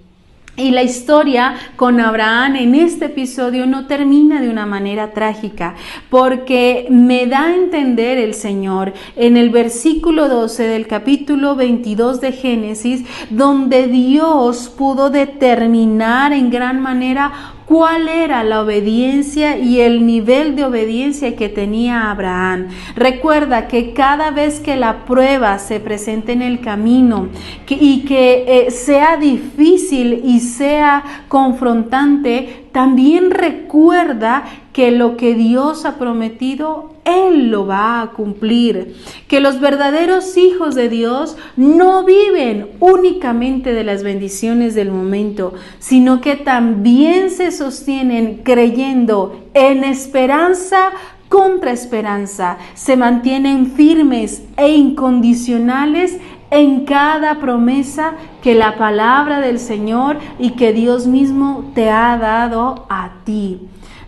Y la historia con Abraham en este episodio no termina de una manera trágica, porque me da a entender el Señor en el versículo 12 del capítulo 22 de Génesis, donde Dios pudo determinar en gran manera cuál era la obediencia y el nivel de obediencia que tenía Abraham. Recuerda que cada vez que la prueba se presente en el camino y que sea difícil y sea confrontante, también recuerda que lo que Dios ha prometido, Él lo va a cumplir. Que los verdaderos hijos de Dios no viven únicamente de las bendiciones del momento, sino que también se sostienen creyendo en esperanza contra esperanza. Se mantienen firmes e incondicionales en cada promesa que la palabra del Señor y que Dios mismo te ha dado a ti.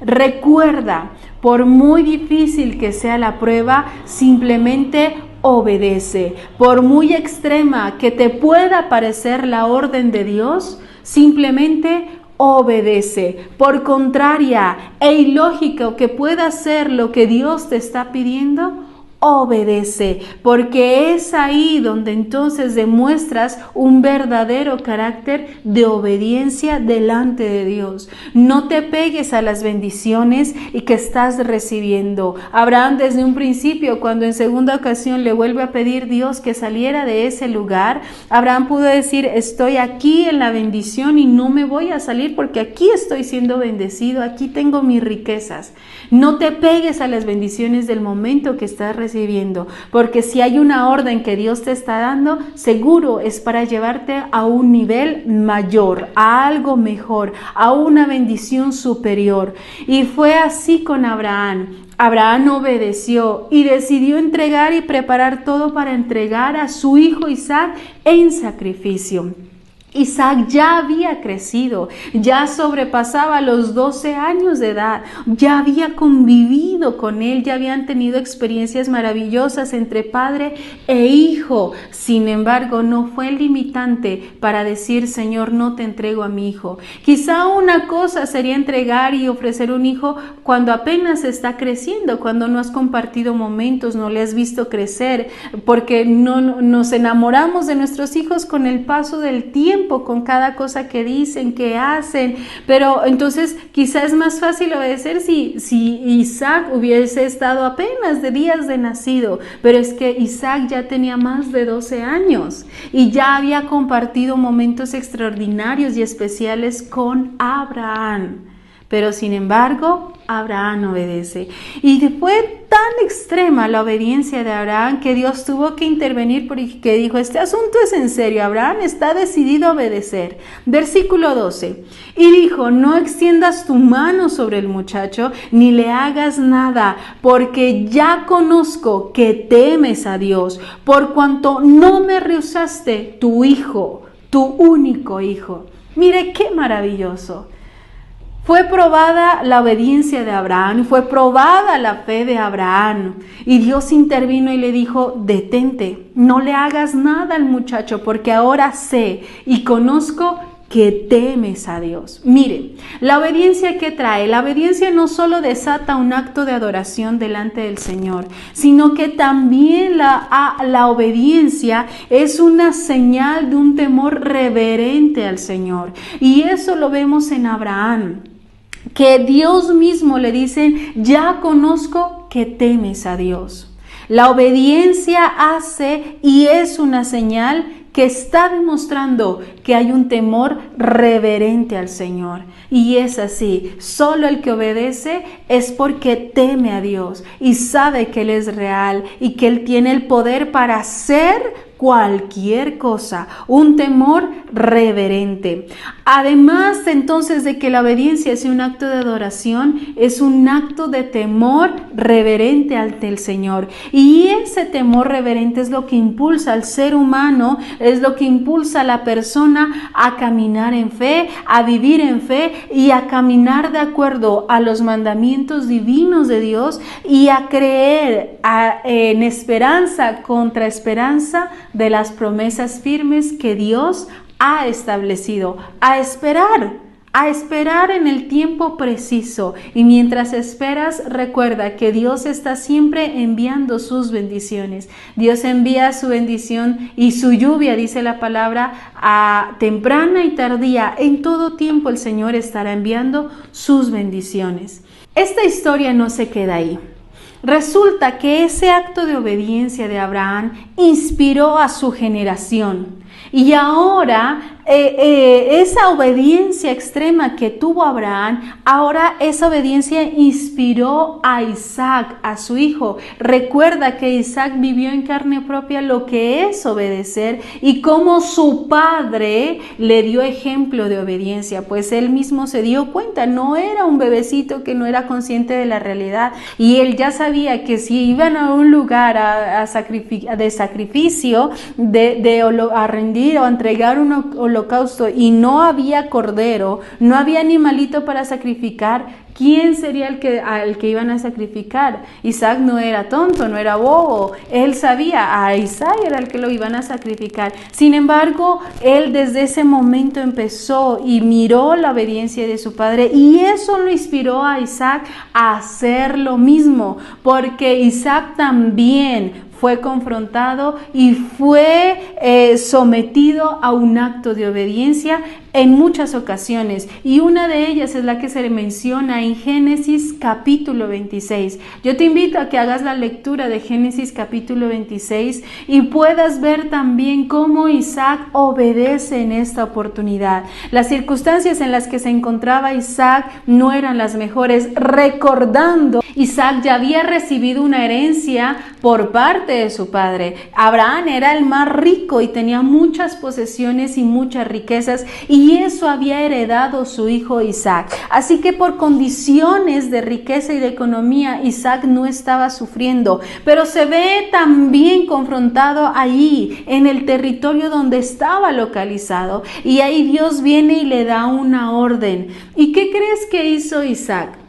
Recuerda, por muy difícil que sea la prueba, simplemente obedece. Por muy extrema que te pueda parecer la orden de Dios, simplemente obedece. Por contraria e ilógico que pueda ser lo que Dios te está pidiendo, obedece, porque es ahí donde entonces demuestras un verdadero carácter de obediencia delante de Dios. No te pegues a las bendiciones y que estás recibiendo. Abraham desde un principio, cuando en segunda ocasión le vuelve a pedir Dios que saliera de ese lugar, Abraham pudo decir: estoy aquí en la bendición y no me voy a salir porque aquí estoy siendo bendecido, aquí tengo mis riquezas. No te pegues a las bendiciones del momento que estás recibiendo, porque si hay una orden que Dios te está dando, seguro es para llevarte a un nivel mayor, a algo mejor, a una bendición superior. Y fue así con Abraham. Abraham obedeció y decidió entregar y preparar todo para entregar a su hijo Isaac en sacrificio. Isaac ya había crecido, ya sobrepasaba los 12 años de edad, ya había convivido con él, ya habían tenido experiencias maravillosas entre padre e hijo. Sin embargo, no fue limitante para decir: Señor, no te entrego a mi hijo. Quizá una cosa sería entregar y ofrecer un hijo cuando apenas está creciendo, cuando no has compartido momentos, no le has visto crecer, porque no nos enamoramos de nuestros hijos con el paso del tiempo, con cada cosa que dicen, que hacen, pero entonces quizás es más fácil obedecer si Isaac hubiese estado apenas de días de nacido, pero es que Isaac ya tenía más de 12 años y ya había compartido momentos extraordinarios y especiales con Abraham. Pero sin embargo, Abraham obedece. Y fue tan extrema la obediencia de Abraham que Dios tuvo que intervenir porque dijo: este asunto es en serio, Abraham está decidido a obedecer. Versículo 12. Y dijo: no extiendas tu mano sobre el muchacho, ni le hagas nada, porque ya conozco que temes a Dios, por cuanto no me rehusaste tu hijo, tu único hijo. Mire qué maravilloso. Fue probada la obediencia de Abraham, fue probada la fe de Abraham, y Dios intervino y le dijo: detente, no le hagas nada al muchacho, porque ahora sé y conozco que temes a Dios. Mire, la obediencia que trae, la obediencia no solo desata un acto de adoración delante del Señor, sino que también la obediencia es una señal de un temor reverente al Señor, y eso lo vemos en Abraham, que Dios mismo le dice: ya conozco que temes a Dios. La obediencia hace y es una señal que está demostrando que hay un temor reverente al Señor. Y es así, solo el que obedece es porque teme a Dios y sabe que Él es real y que Él tiene el poder para hacer cualquier cosa, un temor reverente. Además, entonces, de que la obediencia es un acto de adoración, es un acto de temor reverente ante el Señor. Y ese temor reverente es lo que impulsa al ser humano, es lo que impulsa a la persona a caminar en fe, a vivir en fe y a caminar de acuerdo a los mandamientos divinos de Dios y a creer en esperanza contra esperanza de las promesas firmes que Dios ha establecido, a esperar a esperar en el tiempo preciso. Y mientras esperas, recuerda que Dios está siempre enviando sus bendiciones. Dios envía su bendición y su lluvia, dice la palabra, a temprana y tardía. En todo tiempo el Señor estará enviando sus bendiciones. Esta historia no se queda ahí. Resulta que ese acto de obediencia de Abraham inspiró a su generación. Y ahora esa obediencia extrema que tuvo Abraham, ahora esa obediencia inspiró a Isaac, a su hijo. Recuerda que Isaac vivió en carne propia lo que es obedecer y cómo su padre le dio ejemplo de obediencia, pues él mismo se dio cuenta, no era un bebecito que no era consciente de la realidad, y él ya sabía que si iban a un lugar de sacrificio, a rendir o a entregar un holocausto y no había cordero, no había animalito para sacrificar, ¿quién sería al que iban a sacrificar? Isaac no era tonto, no era bobo, él sabía, a Isaac era el que lo iban a sacrificar. Sin embargo, él desde ese momento empezó y miró la obediencia de su padre, y eso lo inspiró a Isaac a hacer lo mismo, porque Isaac también fue confrontado y fue sometido a un acto de obediencia en muchas ocasiones, y una de ellas es la que se le menciona en Génesis capítulo 26. Yo te invito a que hagas la lectura de Génesis capítulo 26 y puedas ver también cómo Isaac obedece en esta oportunidad. Las circunstancias en las que se encontraba Isaac no eran las mejores, recordando, Isaac ya había recibido una herencia por parte de su padre. Abraham era el más rico y tenía muchas posesiones y muchas riquezas, y eso había heredado su hijo Isaac. Así que por condiciones de riqueza y de economía, Isaac no estaba sufriendo, pero se ve también confrontado allí en el territorio donde estaba localizado, y ahí Dios viene y le da una orden. ¿Y qué crees que hizo Isaac?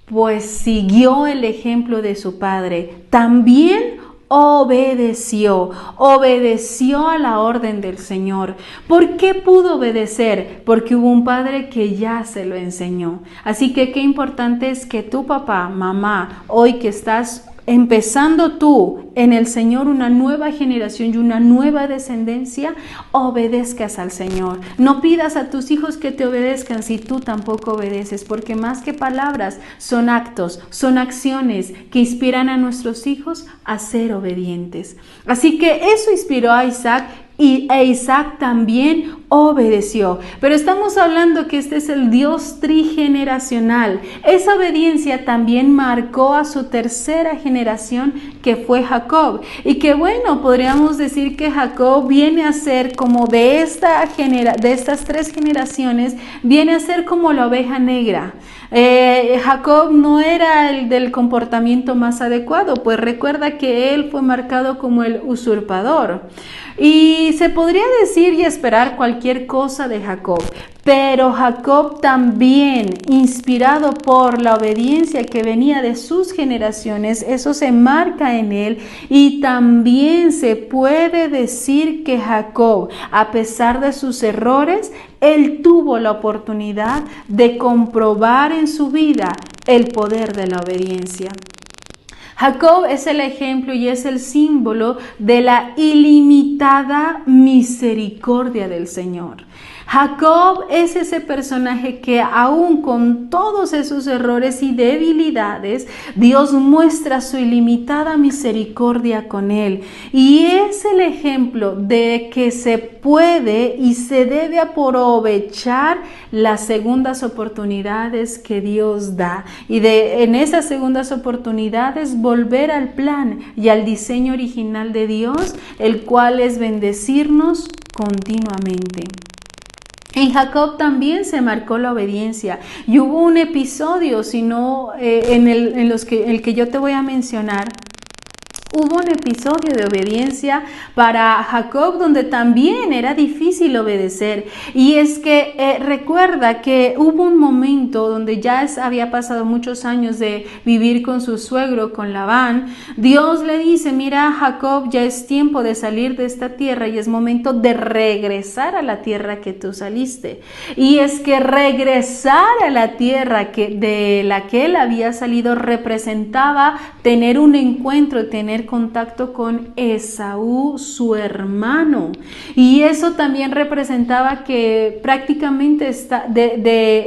Pues siguió el ejemplo de su padre. También obedeció a la orden del Señor. ¿Por qué pudo obedecer? Porque hubo un padre que ya se lo enseñó. Así que qué importante es que tu papá, mamá, hoy que estás empezando tú en el Señor una nueva generación y una nueva descendencia, obedezcas al Señor. No pidas a tus hijos que te obedezcan si tú tampoco obedeces, porque más que palabras son actos, son acciones que inspiran a nuestros hijos a ser obedientes. Así que eso inspiró a Isaac, e Isaac también obedeció. Pero estamos hablando que este es el Dios trigeneracional. Esa obediencia también marcó a su tercera generación, que fue Jacob. Y que bueno, podríamos decir que Jacob viene a ser como de estas tres generaciones, viene a ser como la oveja negra. Jacob no era el del comportamiento más adecuado, pues recuerda que él fue marcado como el usurpador. Y se podría decir y esperar cualquier cosa de Jacob, pero Jacob también, inspirado por la obediencia que venía de sus generaciones, eso se marca en él. Y también se puede decir que Jacob, a pesar de sus errores, él tuvo la oportunidad de comprobar en su vida el poder de la obediencia. Jacob es el ejemplo y es el símbolo de la ilimitada misericordia del Señor. Jacob es ese personaje que aún con todos esos errores y debilidades, Dios muestra su ilimitada misericordia con él. Y es el ejemplo de que se puede y se debe aprovechar las segundas oportunidades que Dios da. Y en esas segundas oportunidades volver al plan y al diseño original de Dios, el cual es bendecirnos continuamente. En Jacob también se marcó la obediencia, y hubo un episodio, el que yo te voy a mencionar, Hubo un episodio de obediencia para Jacob donde también era difícil obedecer, y es que recuerda que hubo un momento donde ya había pasado muchos años de vivir con su suegro, con Labán. Dios le dice: mira, Jacob, ya es tiempo de salir de esta tierra y es momento de regresar a la tierra que tú saliste. Y es que regresar a la tierra de la que él había salido representaba tener un encuentro, tener contacto con Esaú, su hermano, y eso también representaba que prácticamente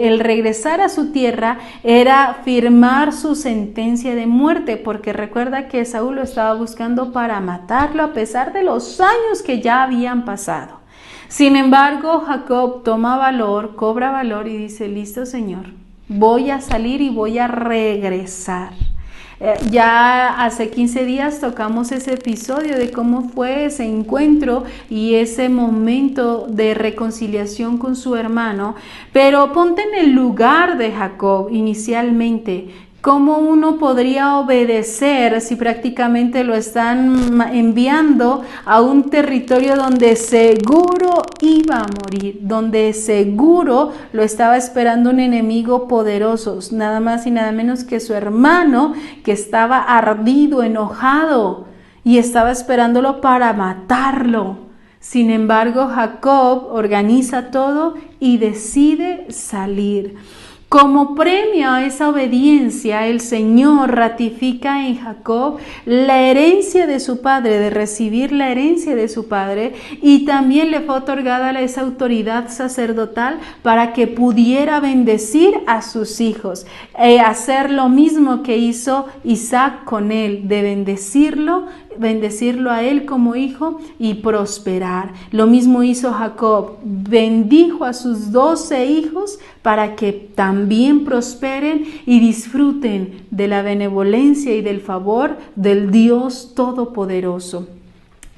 el regresar a su tierra era firmar su sentencia de muerte, porque recuerda que Esaú lo estaba buscando para matarlo a pesar de los años que ya habían pasado. Sin embargo, Jacob toma valor, cobra valor y dice: listo, Señor, voy a salir y voy a regresar. Ya hace 15 días tocamos ese episodio de cómo fue ese encuentro y ese momento de reconciliación con su hermano, pero ponte en el lugar de Jacob inicialmente. ¿Cómo uno podría obedecer si prácticamente lo están enviando a un territorio donde seguro iba a morir, donde seguro lo estaba esperando un enemigo poderoso, nada más y nada menos que su hermano, que estaba ardido, enojado y estaba esperándolo para matarlo? Sin embargo, Jacob organiza todo y decide salir. Como premio a esa obediencia, el Señor ratifica en Jacob la herencia de su padre, de recibir la herencia de su padre, y también le fue otorgada esa autoridad sacerdotal para que pudiera bendecir a sus hijos, hacer lo mismo que hizo Isaac con él, de bendecirlo a él como hijo y prosperar. Lo mismo hizo Jacob, bendijo a sus 12 hijos para que también prosperen y disfruten de la benevolencia y del favor del Dios Todopoderoso.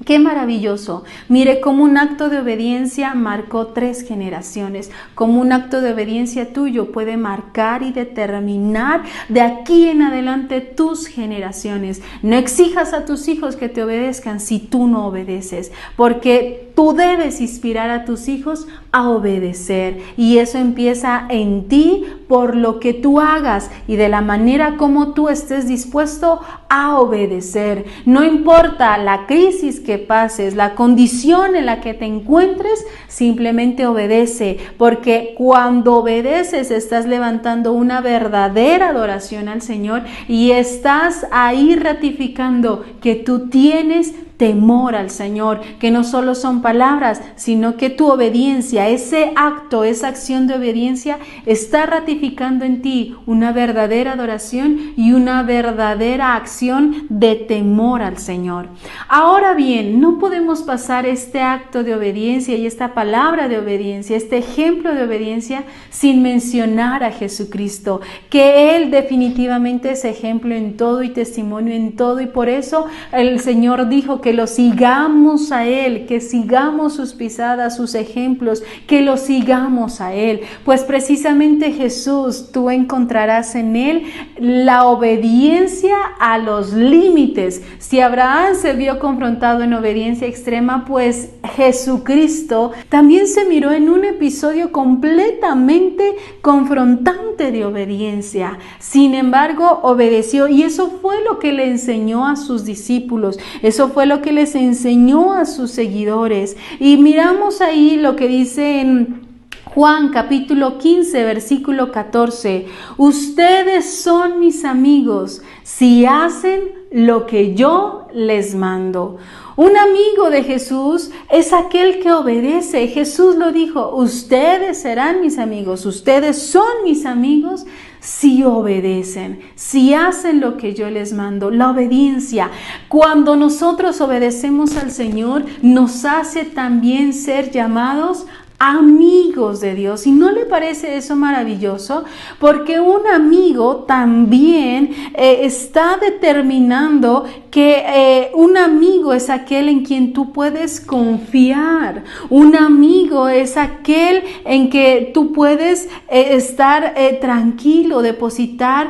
¡Qué maravilloso! Mire cómo un acto de obediencia marcó 3 generaciones, como un acto de obediencia tuyo puede marcar y determinar de aquí en adelante tus generaciones. No exijas a tus hijos que te obedezcan si tú no obedeces, porque tú debes inspirar a tus hijos a obedecer, y eso empieza en ti por lo que tú hagas y de la manera como tú estés dispuesto a obedecer. No importa la crisis que pases, la condición en la que te encuentres, simplemente obedece, porque cuando obedeces estás levantando una verdadera adoración al Señor y estás ahí ratificando que tú tienes temor al Señor, que no solo son palabras, sino que tu obediencia, ese acto, esa acción de obediencia está ratificando en ti una verdadera adoración y una verdadera acción de temor al Señor. Ahora bien, no podemos pasar este acto de obediencia y esta palabra de obediencia, este ejemplo de obediencia, sin mencionar a Jesucristo, que Él definitivamente es ejemplo en todo y testimonio en todo, y por eso el Señor dijo que lo sigamos a Él, que sigamos sus pisadas, sus ejemplos, que lo sigamos a Él. Pues precisamente Jesús, tú encontrarás en Él la obediencia a los límites. Si Abraham se vio confrontado en obediencia extrema, pues Jesucristo también se miró en un episodio completamente confrontante de obediencia. Sin embargo, obedeció, y eso fue lo que le enseñó a sus discípulos, eso fue lo que les enseñó a sus seguidores. Y miramos ahí lo que dice en Juan capítulo 15, versículo 14. Ustedes son mis amigos si hacen lo que yo les mando. Un amigo de Jesús es aquel que obedece. Jesús lo dijo: ustedes serán mis amigos, ustedes son mis amigos si obedecen, si hacen lo que yo les mando. La obediencia, cuando nosotros obedecemos al Señor, nos hace también ser llamados amigos de Dios. ¿Y no le parece eso maravilloso? Porque un amigo también está determinando que un amigo es aquel en quien tú puedes confiar. Un amigo es aquel en que tú puedes estar tranquilo, depositar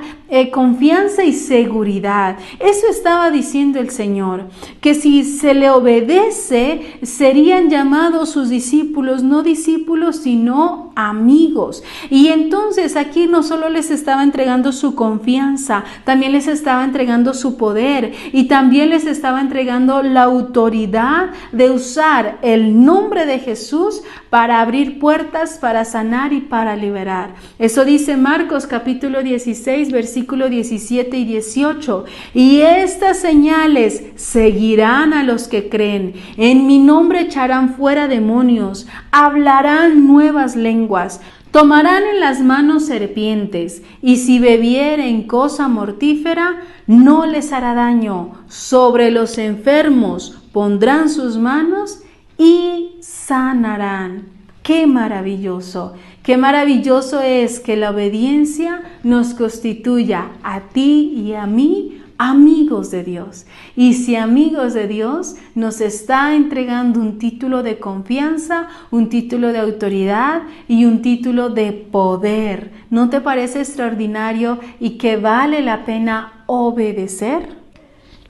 confianza y seguridad. Eso estaba diciendo el Señor, que si se le obedece, serían llamados sus discípulos, no discípulos, sino amigos. Y entonces aquí no solo les estaba entregando su confianza, también les estaba entregando su poder y también les estaba entregando la autoridad de usar el nombre de Jesús para abrir puertas, para sanar y para liberar. Eso dice Marcos capítulo 16, versículo 17 y 18. Y estas señales seguirán a los que creen. En mi nombre echarán fuera demonios, hablarán nuevas lenguas, tomarán en las manos serpientes, y si bebieren cosa mortífera, no les hará daño. Sobre los enfermos pondrán sus manos y sanarán. ¡Qué maravilloso! ¡Qué maravilloso es que la obediencia nos constituya a ti y a mí amigos de Dios! Y si amigos de Dios, nos está entregando un título de confianza, un título de autoridad y un título de poder. ¿No te parece extraordinario y que vale la pena obedecer?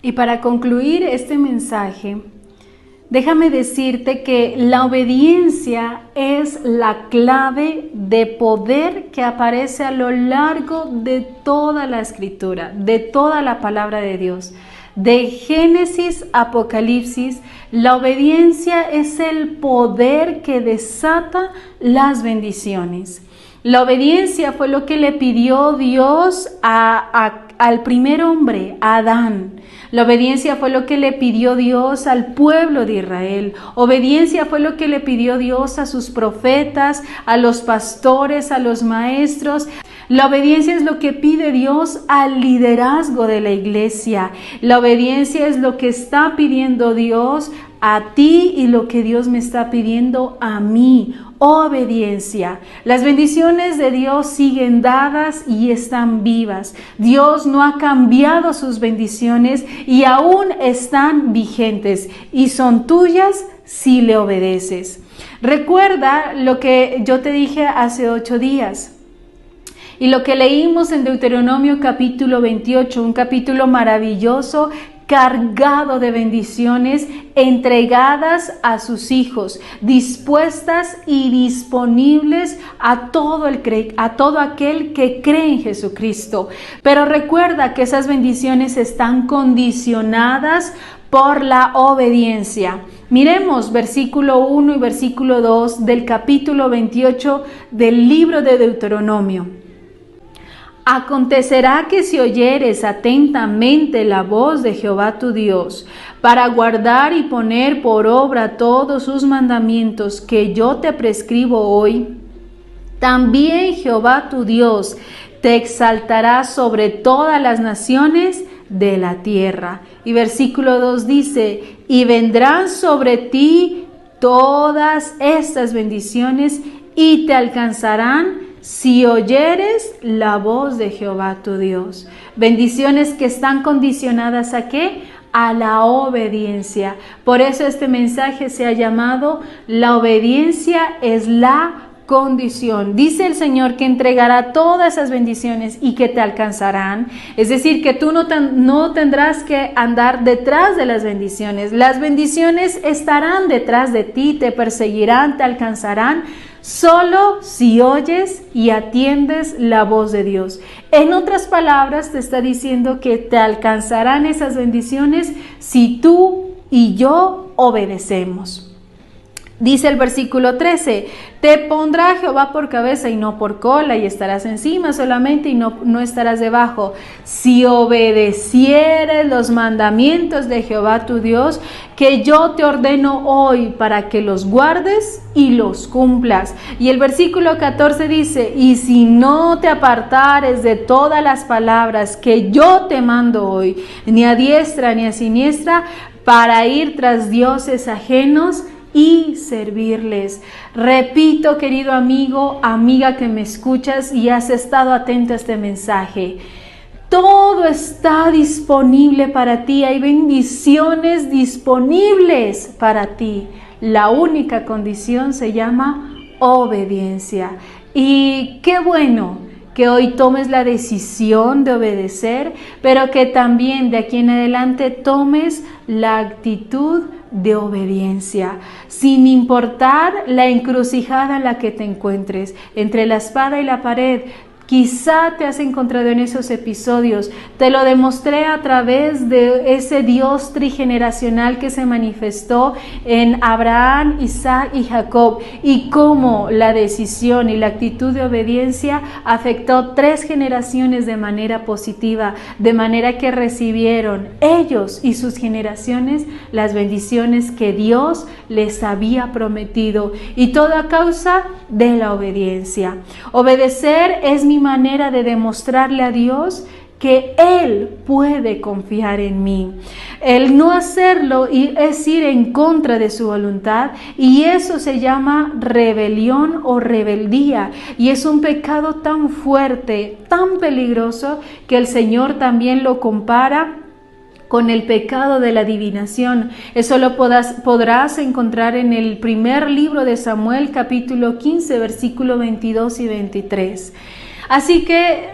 Y para concluir este mensaje, déjame decirte que la obediencia es la clave de poder que aparece a lo largo de toda la Escritura, de toda la palabra de Dios. De Génesis a Apocalipsis, la obediencia es el poder que desata las bendiciones. La obediencia fue lo que le pidió Dios al primer hombre, a Adán. La obediencia fue lo que le pidió Dios al pueblo de Israel. Obediencia fue lo que le pidió Dios a sus profetas, a los pastores, a los maestros. La obediencia es lo que pide Dios al liderazgo de la iglesia. La obediencia es lo que está pidiendo Dios a ti y lo que Dios me está pidiendo a mí. Obediencia. Las bendiciones de Dios siguen dadas y están vivas. Dios no ha cambiado sus bendiciones y aún están vigentes y son tuyas si le obedeces. Recuerda lo que yo te dije hace 8 días. Y lo que leímos en Deuteronomio capítulo 28, un capítulo maravilloso, cargado de bendiciones entregadas a sus hijos, dispuestas y disponibles a todo aquel que cree en Jesucristo. Pero recuerda que esas bendiciones están condicionadas por la obediencia. Miremos versículo 1 y versículo 2 del capítulo 28 del libro de Deuteronomio. Acontecerá que si oyeres atentamente la voz de Jehová tu Dios, para guardar y poner por obra todos sus mandamientos que yo te prescribo hoy, también Jehová tu Dios te exaltará sobre todas las naciones de la tierra. Y versículo 2 dice, y vendrán sobre ti todas estas bendiciones y te alcanzarán si oyeres la voz de Jehová tu Dios. Bendiciones que están condicionadas ¿a qué? A la obediencia. Por eso este mensaje se ha llamado La obediencia es la condición. Dice el Señor que entregará todas esas bendiciones y que te alcanzarán. Es decir, que tú no tendrás que andar detrás de las bendiciones. Las bendiciones estarán detrás de ti, te perseguirán, te alcanzarán. Solo si oyes y atiendes la voz de Dios. En otras palabras, te está diciendo que te alcanzarán esas bendiciones si tú y yo obedecemos. Dice el versículo 13, te pondrá Jehová por cabeza y no por cola, y estarás encima solamente y no estarás debajo. Si obedecieres los mandamientos de Jehová tu Dios, que yo te ordeno hoy para que los guardes y los cumplas. Y el versículo 14 dice, y si no te apartares de todas las palabras que yo te mando hoy, ni a diestra ni a siniestra, para ir tras dioses ajenos y servirles. Repito, querido amigo, amiga que me escuchas y has estado atento a este mensaje. Todo está disponible para ti, hay bendiciones disponibles para ti. La única condición se llama obediencia. Y qué bueno que hoy tomes la decisión de obedecer, pero que también de aquí en adelante tomes la actitud de obediencia, sin importar la encrucijada en la que te encuentres, entre la espada y la pared. Quizá te has encontrado en esos episodios. Te lo demostré a través de ese Dios trigeneracional que se manifestó en Abraham, Isaac y Jacob, y cómo la decisión y la actitud de obediencia afectó 3 generaciones de manera positiva, de manera que recibieron ellos y sus generaciones las bendiciones que Dios les había prometido, y todo a causa de la obediencia. Obedecer es mi manera de demostrarle a Dios que Él puede confiar en mí. El no hacerlo es ir en contra de su voluntad, y eso se llama rebelión o rebeldía, y es un pecado tan fuerte, tan peligroso, que el Señor también lo compara con el pecado de la adivinación. Eso lo podrás encontrar en el primer libro de Samuel, capítulo 15, versículo 22 y 23. Así que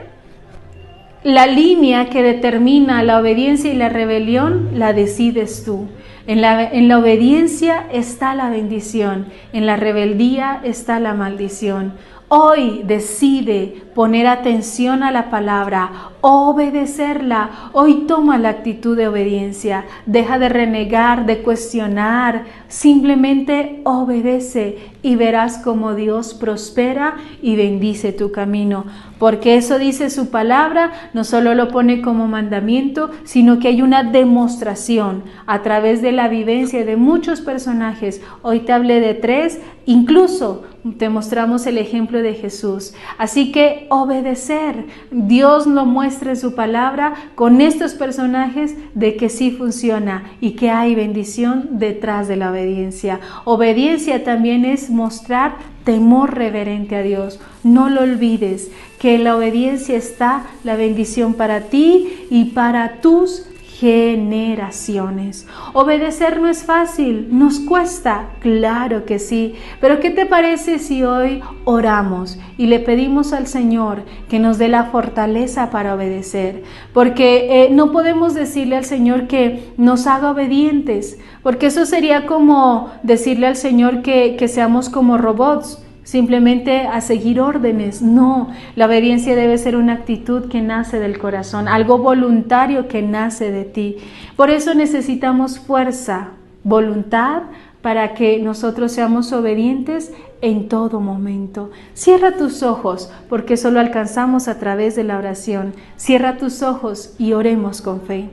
la línea que determina la obediencia y la rebelión la decides tú. En la obediencia está la bendición, en la rebeldía está la maldición. Hoy decide poner atención a la palabra, obedecerla. Hoy toma la actitud de obediencia. Deja de renegar, de cuestionar. Simplemente obedece y verás cómo Dios prospera y bendice tu camino. Porque eso dice su palabra, no solo lo pone como mandamiento, sino que hay una demostración a través de la vivencia de muchos personajes. Hoy te hablé de 3, incluso te mostramos el ejemplo de Jesús. Así que obedecer, Dios lo muestra en su palabra con estos personajes de que sí funciona y que hay bendición detrás de la obediencia. Obediencia también es mostrar temor reverente a Dios. No lo olvides, que en la obediencia está la bendición para ti y para tus generaciones. Obedecer no es fácil, nos cuesta, claro que sí, pero ¿qué te parece si hoy oramos y le pedimos al Señor que nos dé la fortaleza para obedecer? Porque no podemos decirle al Señor que nos haga obedientes, porque eso sería como decirle al Señor que seamos como robots, simplemente a seguir órdenes. No, la obediencia debe ser una actitud que nace del corazón, algo voluntario que nace de ti. Por eso necesitamos fuerza, voluntad, para que nosotros seamos obedientes en todo momento. Cierra tus ojos, porque eso lo alcanzamos a través de la oración. Cierra tus ojos y oremos con fe.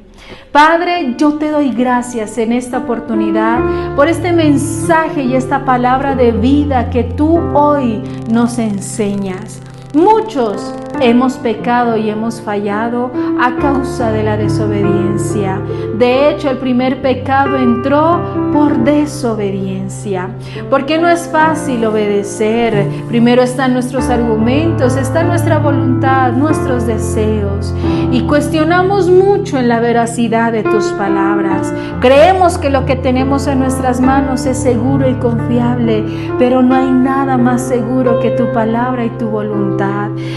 Padre, yo te doy gracias en esta oportunidad por este mensaje y esta palabra de vida que tú hoy nos enseñas. Muchos hemos pecado y hemos fallado a causa de la desobediencia. De hecho, el primer pecado entró por desobediencia, porque no es fácil obedecer. Primero están nuestros argumentos, está nuestra voluntad, nuestros deseos, y cuestionamos mucho en la veracidad de tus palabras. Creemos que lo que tenemos en nuestras manos es seguro y confiable, pero no hay nada más seguro que tu palabra y tu voluntad.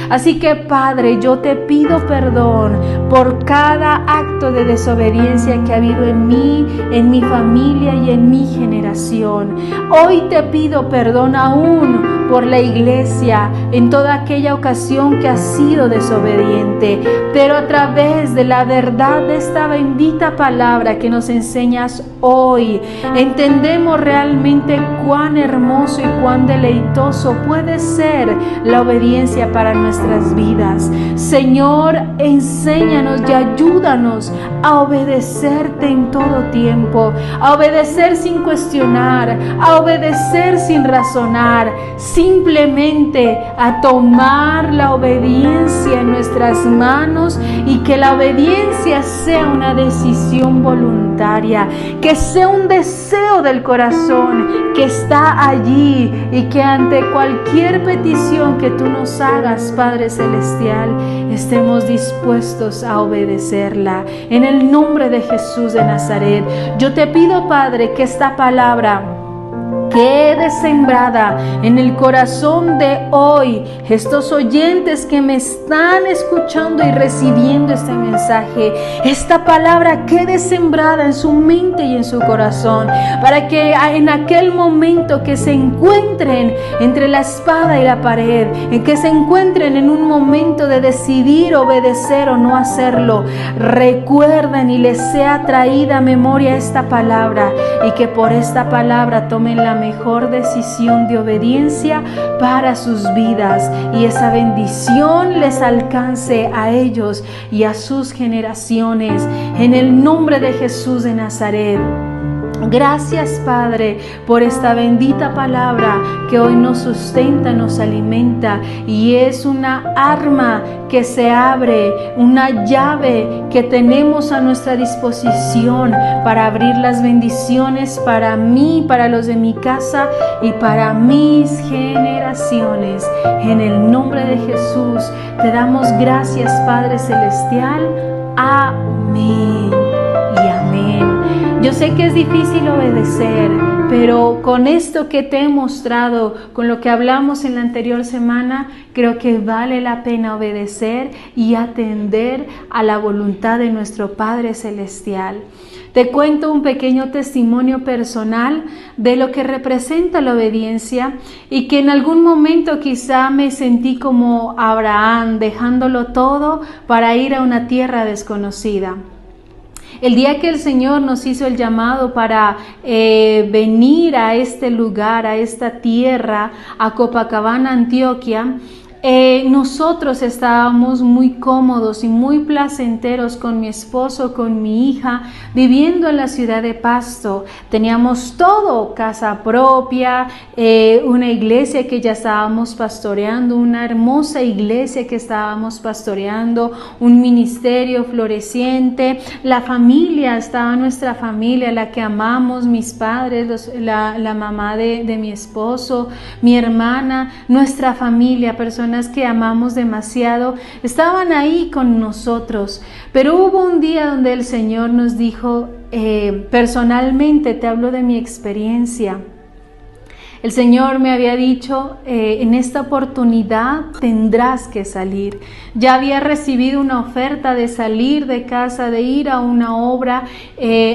Así que, Padre, yo te pido perdón por cada acto de desobediencia que ha habido en mí, en mi familia y en mi generación. Hoy te pido perdón aún por la iglesia en toda aquella ocasión que ha sido desobediente, pero a través de la verdad de esta bendita palabra que nos enseñas hoy, entendemos realmente cuán hermoso y cuán deleitoso puede ser la obediencia para nuestras vidas. Señor, enséñanos y ayúdanos a obedecerte en todo tiempo, a obedecer sin cuestionar, a obedecer sin razonar, simplemente a tomar la obediencia en nuestras manos, y que la obediencia sea una decisión voluntaria, que sea un deseo del corazón que está allí, y que ante cualquier petición que tú nos hagas, Padre Celestial, estemos dispuestos a obedecerla. En el nombre de Jesús de Nazaret, yo te pido, Padre, que esta palabra quede sembrada en el corazón de hoy, estos oyentes que me están escuchando y recibiendo este mensaje, esta palabra quede sembrada en su mente y en su corazón, para que en aquel momento que se encuentren entre la espada y la pared, en que se encuentren en un momento de decidir obedecer o no hacerlo, recuerden y les sea traída a memoria esta palabra, y que por esta palabra tomen la mejor decisión de obediencia para sus vidas, y esa bendición les alcance a ellos y a sus generaciones, en el nombre de Jesús de Nazaret. Gracias, Padre, por esta bendita palabra que hoy nos sustenta, nos alimenta, y es una arma que se abre, una llave que tenemos a nuestra disposición para abrir las bendiciones para mí, para los de mi casa y para mis generaciones. En el nombre de Jesús te damos gracias, Padre Celestial. Amén y amén. Yo sé que es difícil obedecer, pero con esto que te he mostrado, con lo que hablamos en la anterior semana, creo que vale la pena obedecer y atender a la voluntad de nuestro Padre Celestial. Te cuento un pequeño testimonio personal de lo que representa la obediencia, y que en algún momento quizá me sentí como Abraham, dejándolo todo para ir a una tierra desconocida. El día que el Señor nos hizo el llamado para venir a este lugar, a esta tierra, a Copacabana, Antioquia, nosotros estábamos muy cómodos y muy placenteros con mi esposo, con mi hija, viviendo en la ciudad de Pasto. Teníamos todo, casa propia, una iglesia que ya estábamos pastoreando, una hermosa iglesia que estábamos pastoreando, un ministerio floreciente, la familia, estaba nuestra familia, la que amamos, mis padres, la mamá de mi esposo, mi hermana, nuestra familia, personas que amamos demasiado, estaban ahí con nosotros. Pero hubo un día donde el Señor nos dijo, personalmente te hablo de mi experiencia. El Señor me había dicho, en esta oportunidad tendrás que salir. Ya había recibido una oferta de salir de casa, de ir a una obra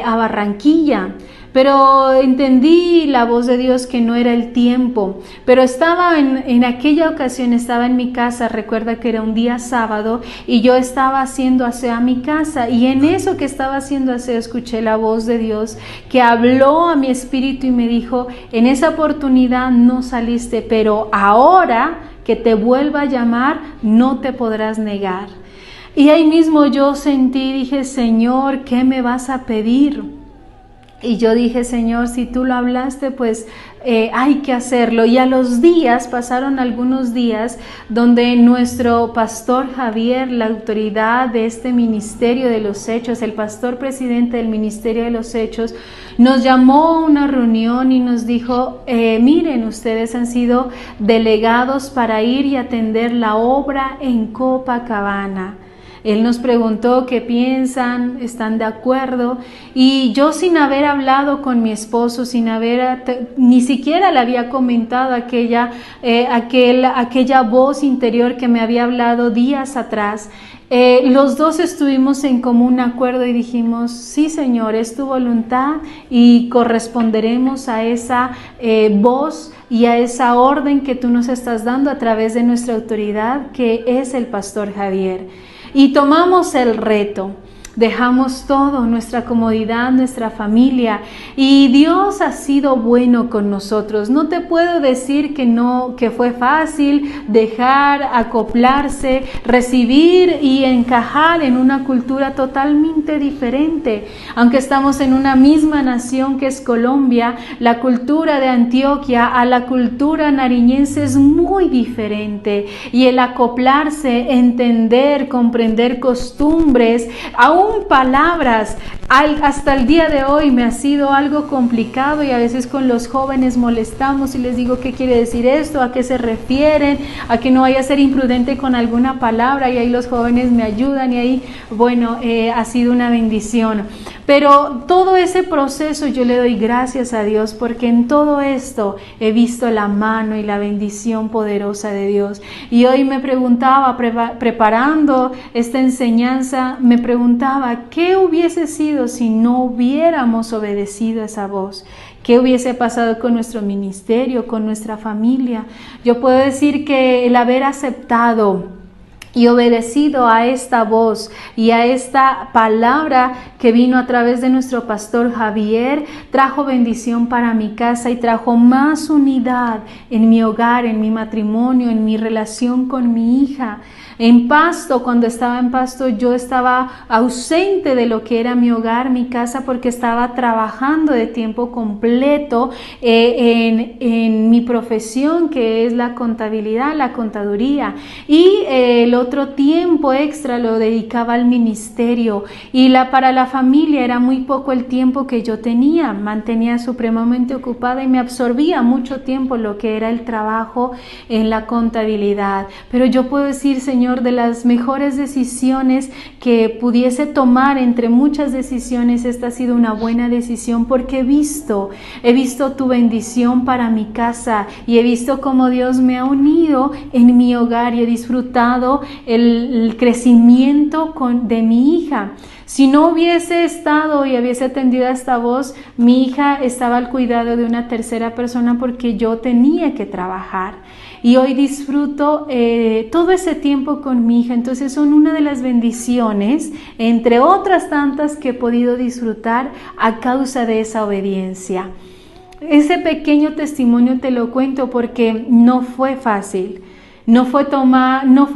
a Barranquilla. Pero entendí la voz de Dios que no era el tiempo. Pero estaba en aquella ocasión, estaba en mi casa, recuerda que era un día sábado, y yo estaba haciendo aseo a mi casa. Y en eso que estaba haciendo aseo, escuché la voz de Dios que habló a mi espíritu y me dijo, en esa oportunidad no saliste, pero ahora que te vuelva a llamar, no te podrás negar. Y ahí mismo yo sentí, dije, Señor, ¿qué me vas a pedir? Y yo dije, Señor, si tú lo hablaste, pues hay que hacerlo. Y a los días, pasaron algunos días, donde nuestro pastor Javier, la autoridad de este Ministerio de los Hechos, el pastor presidente del Ministerio de los Hechos, nos llamó a una reunión y nos dijo, miren, ustedes han sido delegados para ir y atender la obra en Copacabana. Él nos preguntó qué piensan, están de acuerdo, y yo, sin haber hablado con mi esposo, ni siquiera le había comentado aquella voz interior que me había hablado días atrás. Los dos estuvimos en común acuerdo y dijimos, sí, Señor, es tu voluntad, y corresponderemos a esa voz y a esa orden que tú nos estás dando a través de nuestra autoridad, que es el pastor Javier. Y tomamos el reto, dejamos todo, nuestra comodidad, nuestra familia, y Dios ha sido bueno con nosotros. No te puedo decir que fue fácil dejar, acoplarse, recibir y encajar en una cultura totalmente diferente. Aunque estamos en una misma nación que es Colombia, la cultura de Antioquia a la cultura nariñense es muy diferente, y el acoplarse, entender, comprender costumbres, aún palabras hasta el día de hoy me ha sido algo complicado y a veces con los jóvenes molestamos y les digo qué quiere decir esto, a qué se refieren, a que no vaya a ser imprudente con alguna palabra y ahí los jóvenes me ayudan y ahí, bueno, ha sido una bendición. Pero todo ese proceso yo le doy gracias a Dios porque en todo esto he visto la mano y la bendición poderosa de Dios. Y hoy me preguntaba, preparando esta enseñanza, me preguntaba, ¿qué hubiese sido si no hubiéramos obedecido esa voz? ¿Qué hubiese pasado con nuestro ministerio, con nuestra familia? Yo puedo decir que el haber aceptado y obedecido a esta voz y a esta palabra que vino a través de nuestro pastor Javier, trajo bendición para mi casa y trajo más unidad en mi hogar, en mi matrimonio, en mi relación con mi hija. En Pasto, cuando estaba en Pasto, yo estaba ausente de lo que era mi hogar, mi casa, porque estaba trabajando de tiempo completo en mi profesión, que es la contabilidad, la contaduría. Y el otro tiempo extra lo dedicaba al ministerio. Y para la familia era muy poco el tiempo que yo tenía. Mantenía supremamente ocupada y me absorbía mucho tiempo lo que era el trabajo en la contabilidad. Pero yo puedo decir, Señor, de las mejores decisiones que pudiese tomar entre muchas decisiones, esta ha sido una buena decisión porque he visto tu bendición para mi casa y he visto cómo Dios me ha unido en mi hogar y he disfrutado el crecimiento de mi hija. Si no hubiese estado y hubiese atendido a esta voz, mi hija estaba al cuidado de una tercera persona porque yo tenía que trabajar. Y hoy disfruto todo ese tiempo con mi hija. Entonces son una de las bendiciones, entre otras tantas que he podido disfrutar a causa de esa obediencia. Ese pequeño testimonio te lo cuento porque no fue fácil. No fue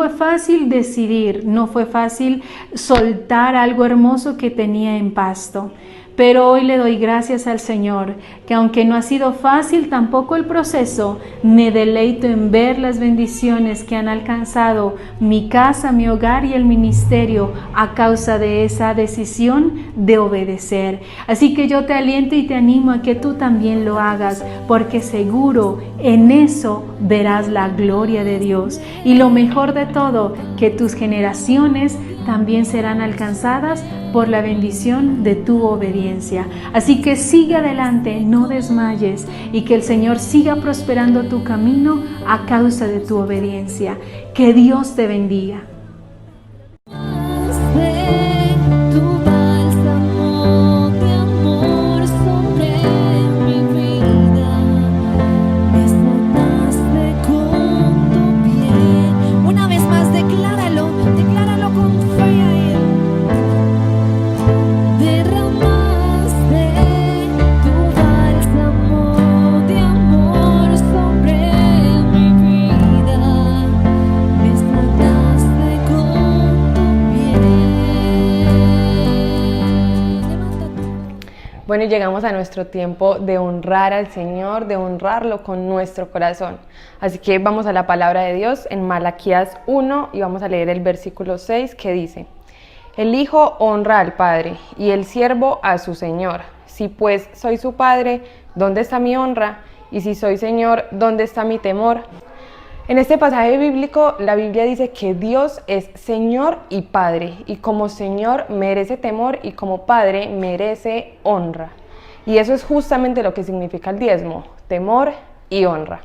fácil decidir, no fue fácil soltar algo hermoso que tenía en Pasto. Pero hoy le doy gracias al Señor, que aunque no ha sido fácil tampoco el proceso, me deleito en ver las bendiciones que han alcanzado mi casa, mi hogar y el ministerio a causa de esa decisión de obedecer. Así que yo te aliento y te animo a que tú también lo hagas, porque seguro en eso verás la gloria de Dios. Y lo mejor de todo, que tus generaciones también serán alcanzadas por la bendición de tu obediencia. Así que sigue adelante, no desmayes y que el Señor siga prosperando tu camino a causa de tu obediencia. Que Dios te bendiga.
Bueno, y llegamos a nuestro tiempo de honrar al Señor, de honrarlo con nuestro corazón. Así que vamos a la palabra de Dios en Malaquías 1 y vamos a leer el versículo 6 que dice: El hijo honra al padre y el siervo a su señor. Si pues soy su padre, ¿dónde está mi honra? Y si soy señor, ¿dónde está mi temor? En este pasaje bíblico, la Biblia dice que Dios es Señor y Padre, y como Señor merece temor y como Padre merece honra. Y eso es justamente lo que significa el diezmo, temor y honra.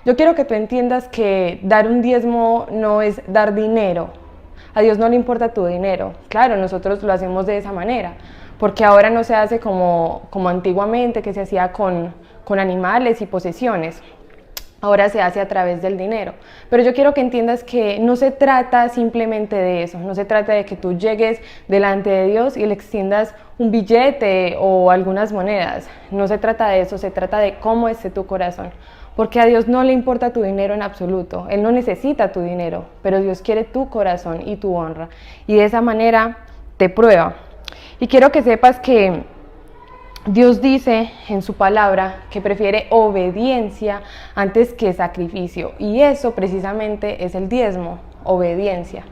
Yo quiero que tú entiendas que dar un diezmo no es dar dinero. A Dios no le importa tu dinero. Claro, nosotros lo hacemos de esa manera, porque ahora no se hace como antiguamente, que se hacía con animales y posesiones. Ahora se hace a través del dinero. Pero yo quiero que entiendas que no se trata simplemente de eso. No se trata de que tú llegues delante de Dios y le extiendas un billete o algunas monedas. No se trata de eso, se trata de cómo esté tu corazón. Porque a Dios no le importa tu dinero en absoluto. Él no necesita tu dinero, pero Dios quiere tu corazón y tu honra. Y de esa manera te prueba. Y quiero que sepas que Dios dice en su palabra que prefiere obediencia antes que sacrificio, y eso precisamente es el diezmo. obediencia.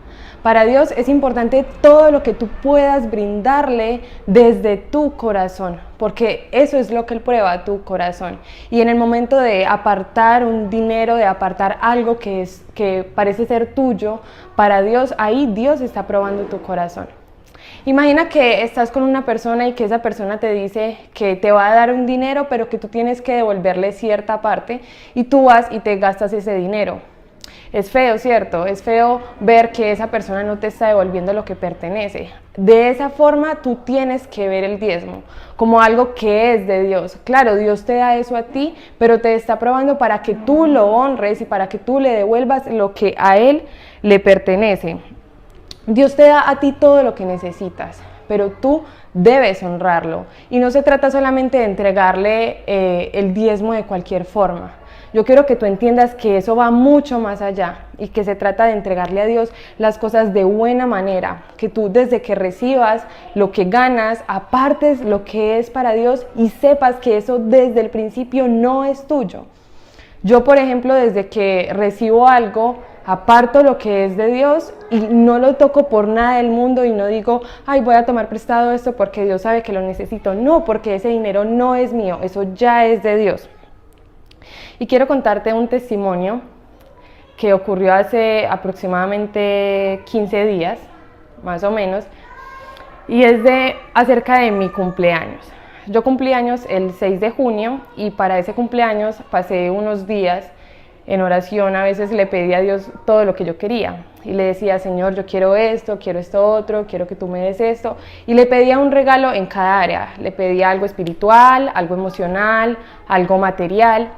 Para Dios es importante todo lo que tú puedas brindarle desde tu corazón, porque eso es lo que Él prueba, tu corazón. Y en el momento de apartar un dinero, de apartar algo que parece ser tuyo, para Dios, ahí Dios está probando tu corazón. Imagina que estás con una persona y que esa persona te dice que te va a dar un dinero, pero que tú tienes que devolverle cierta parte y tú vas y te gastas ese dinero. Es feo, ¿cierto? Es feo ver que esa persona no te está devolviendo lo que pertenece. De esa forma tú tienes que ver el diezmo como algo que es de Dios. Claro, Dios te da eso a ti, pero te está probando para que tú lo honres y para que tú le devuelvas lo que a Él le pertenece. Dios te da a ti todo lo que necesitas, pero tú debes honrarlo. Y no se trata solamente de entregarle el diezmo de cualquier forma. Yo quiero que tú entiendas que eso va mucho más allá y que se trata de entregarle a Dios las cosas de buena manera, que tú desde que recibas lo que ganas, apartes lo que es para Dios y sepas que eso desde el principio no es tuyo. Yo, por ejemplo, desde que recibo algo, aparto lo que es de Dios y no lo toco por nada del mundo y no digo, ay, voy a tomar prestado esto porque Dios sabe que lo necesito. No, porque ese dinero no es mío, eso ya es de Dios. Y quiero contarte un testimonio que ocurrió hace aproximadamente 15 días, más o menos, y es acerca de mi cumpleaños. Yo cumplí años el 6 de junio y para ese cumpleaños pasé unos días en oración. A veces le pedí a Dios todo lo que yo quería y le decía, Señor, yo quiero esto otro, quiero que tú me des esto, y le pedía un regalo en cada área. Le pedía algo espiritual, algo emocional, algo material.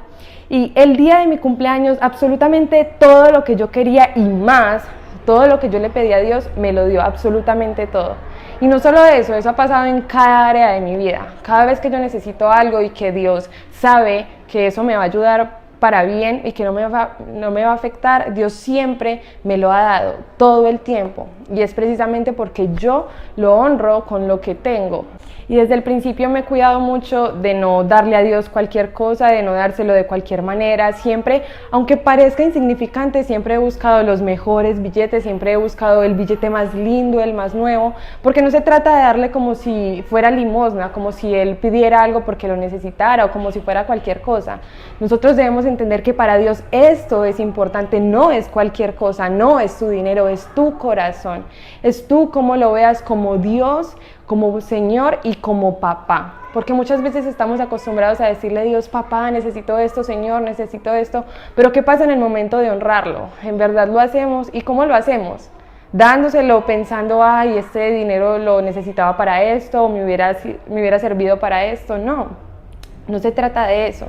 Y el día de mi cumpleaños, absolutamente todo lo que yo quería y más, todo lo que yo le pedí a Dios, me lo dio absolutamente todo. Y no solo eso ha pasado en cada área de mi vida. Cada vez que yo necesito algo y que Dios sabe que eso me va a ayudar para bien y que no me va a afectar, Dios siempre me lo ha dado, todo el tiempo. Y es precisamente porque yo lo honro con lo que tengo. Y desde el principio me he cuidado mucho de no darle a Dios cualquier cosa, de no dárselo de cualquier manera. Siempre, aunque parezca insignificante, siempre he buscado los mejores billetes, siempre he buscado el billete más lindo, el más nuevo, porque no se trata de darle como si fuera limosna, como si Él pidiera algo porque lo necesitara o como si fuera cualquier cosa. Nosotros debemos entender que para Dios esto es importante, no es cualquier cosa, no es tu dinero, es tu corazón, es tú como lo veas como Dios, como Señor y como papá. Porque muchas veces estamos acostumbrados a decirle a Dios, papá, necesito esto, Señor, necesito esto, pero ¿qué pasa en el momento de honrarlo? ¿En verdad lo hacemos? ¿Y cómo lo hacemos? Dándoselo pensando, ay, este dinero lo necesitaba para esto, o me hubiera servido para esto. No se trata de eso.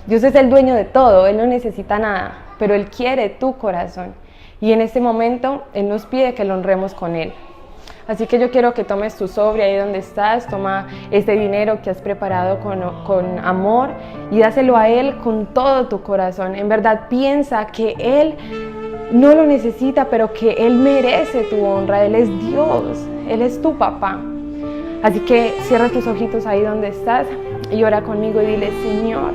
Dios es el dueño de todo, Él no necesita nada, pero Él quiere tu corazón. Y en este momento, Él nos pide que lo honremos con Él. Así que yo quiero que tomes tu sobre ahí donde estás, toma este dinero que has preparado con amor y dáselo a Él con todo tu corazón. En verdad piensa que Él no lo necesita, pero que Él merece tu honra. Él es Dios, Él es tu papá. Así que cierra tus ojitos ahí donde estás y ora conmigo y dile, Señor,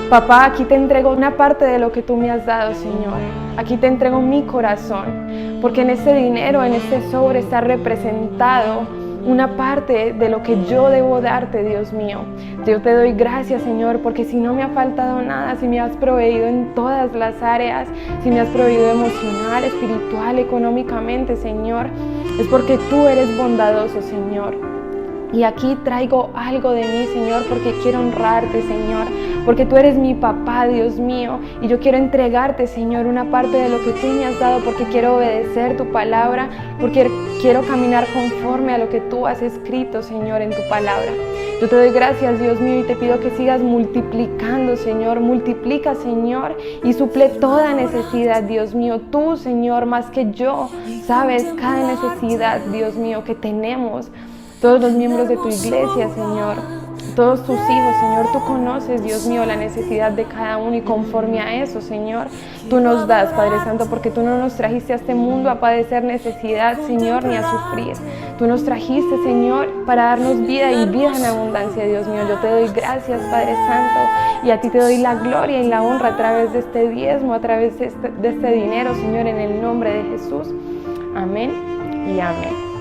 papá, aquí te entrego una parte de lo que tú me has dado, Señor. Aquí te entrego mi corazón, porque en este dinero, en este sobre está representado una parte de lo que yo debo darte, Dios mío. Yo te doy gracias, Señor, porque si no me ha faltado nada, si me has proveído en todas las áreas, si me has proveído emocional, espiritual, económicamente, Señor, es porque tú eres bondadoso, Señor. Y aquí traigo algo de mí, Señor, porque quiero honrarte, Señor, porque tú eres mi papá, Dios mío, y yo quiero entregarte, Señor, una parte de lo que tú me has dado, porque quiero obedecer tu palabra, porque quiero caminar conforme a lo que tú has escrito, Señor, en tu palabra. Yo te doy gracias, Dios mío, y te pido que sigas multiplicando, Señor. Multiplica, Señor, y suple toda necesidad, Dios mío. Tú, Señor, más que yo, sabes cada necesidad, Dios mío, que tenemos. Todos los miembros de tu iglesia, Señor. todos tus hijos, Señor. Tú conoces, Dios mío, la necesidad de cada uno y conforme a eso, Señor, tú nos das, Padre Santo, porque tú no nos trajiste a este mundo a padecer necesidad, Señor, ni a sufrir. Tú nos trajiste, Señor, para darnos vida y vida en abundancia, Dios mío. Yo te doy gracias, Padre Santo, y a ti te doy la gloria y la honra a través de este diezmo, a través de este dinero, Señor, en el nombre de Jesús. Amén y amén.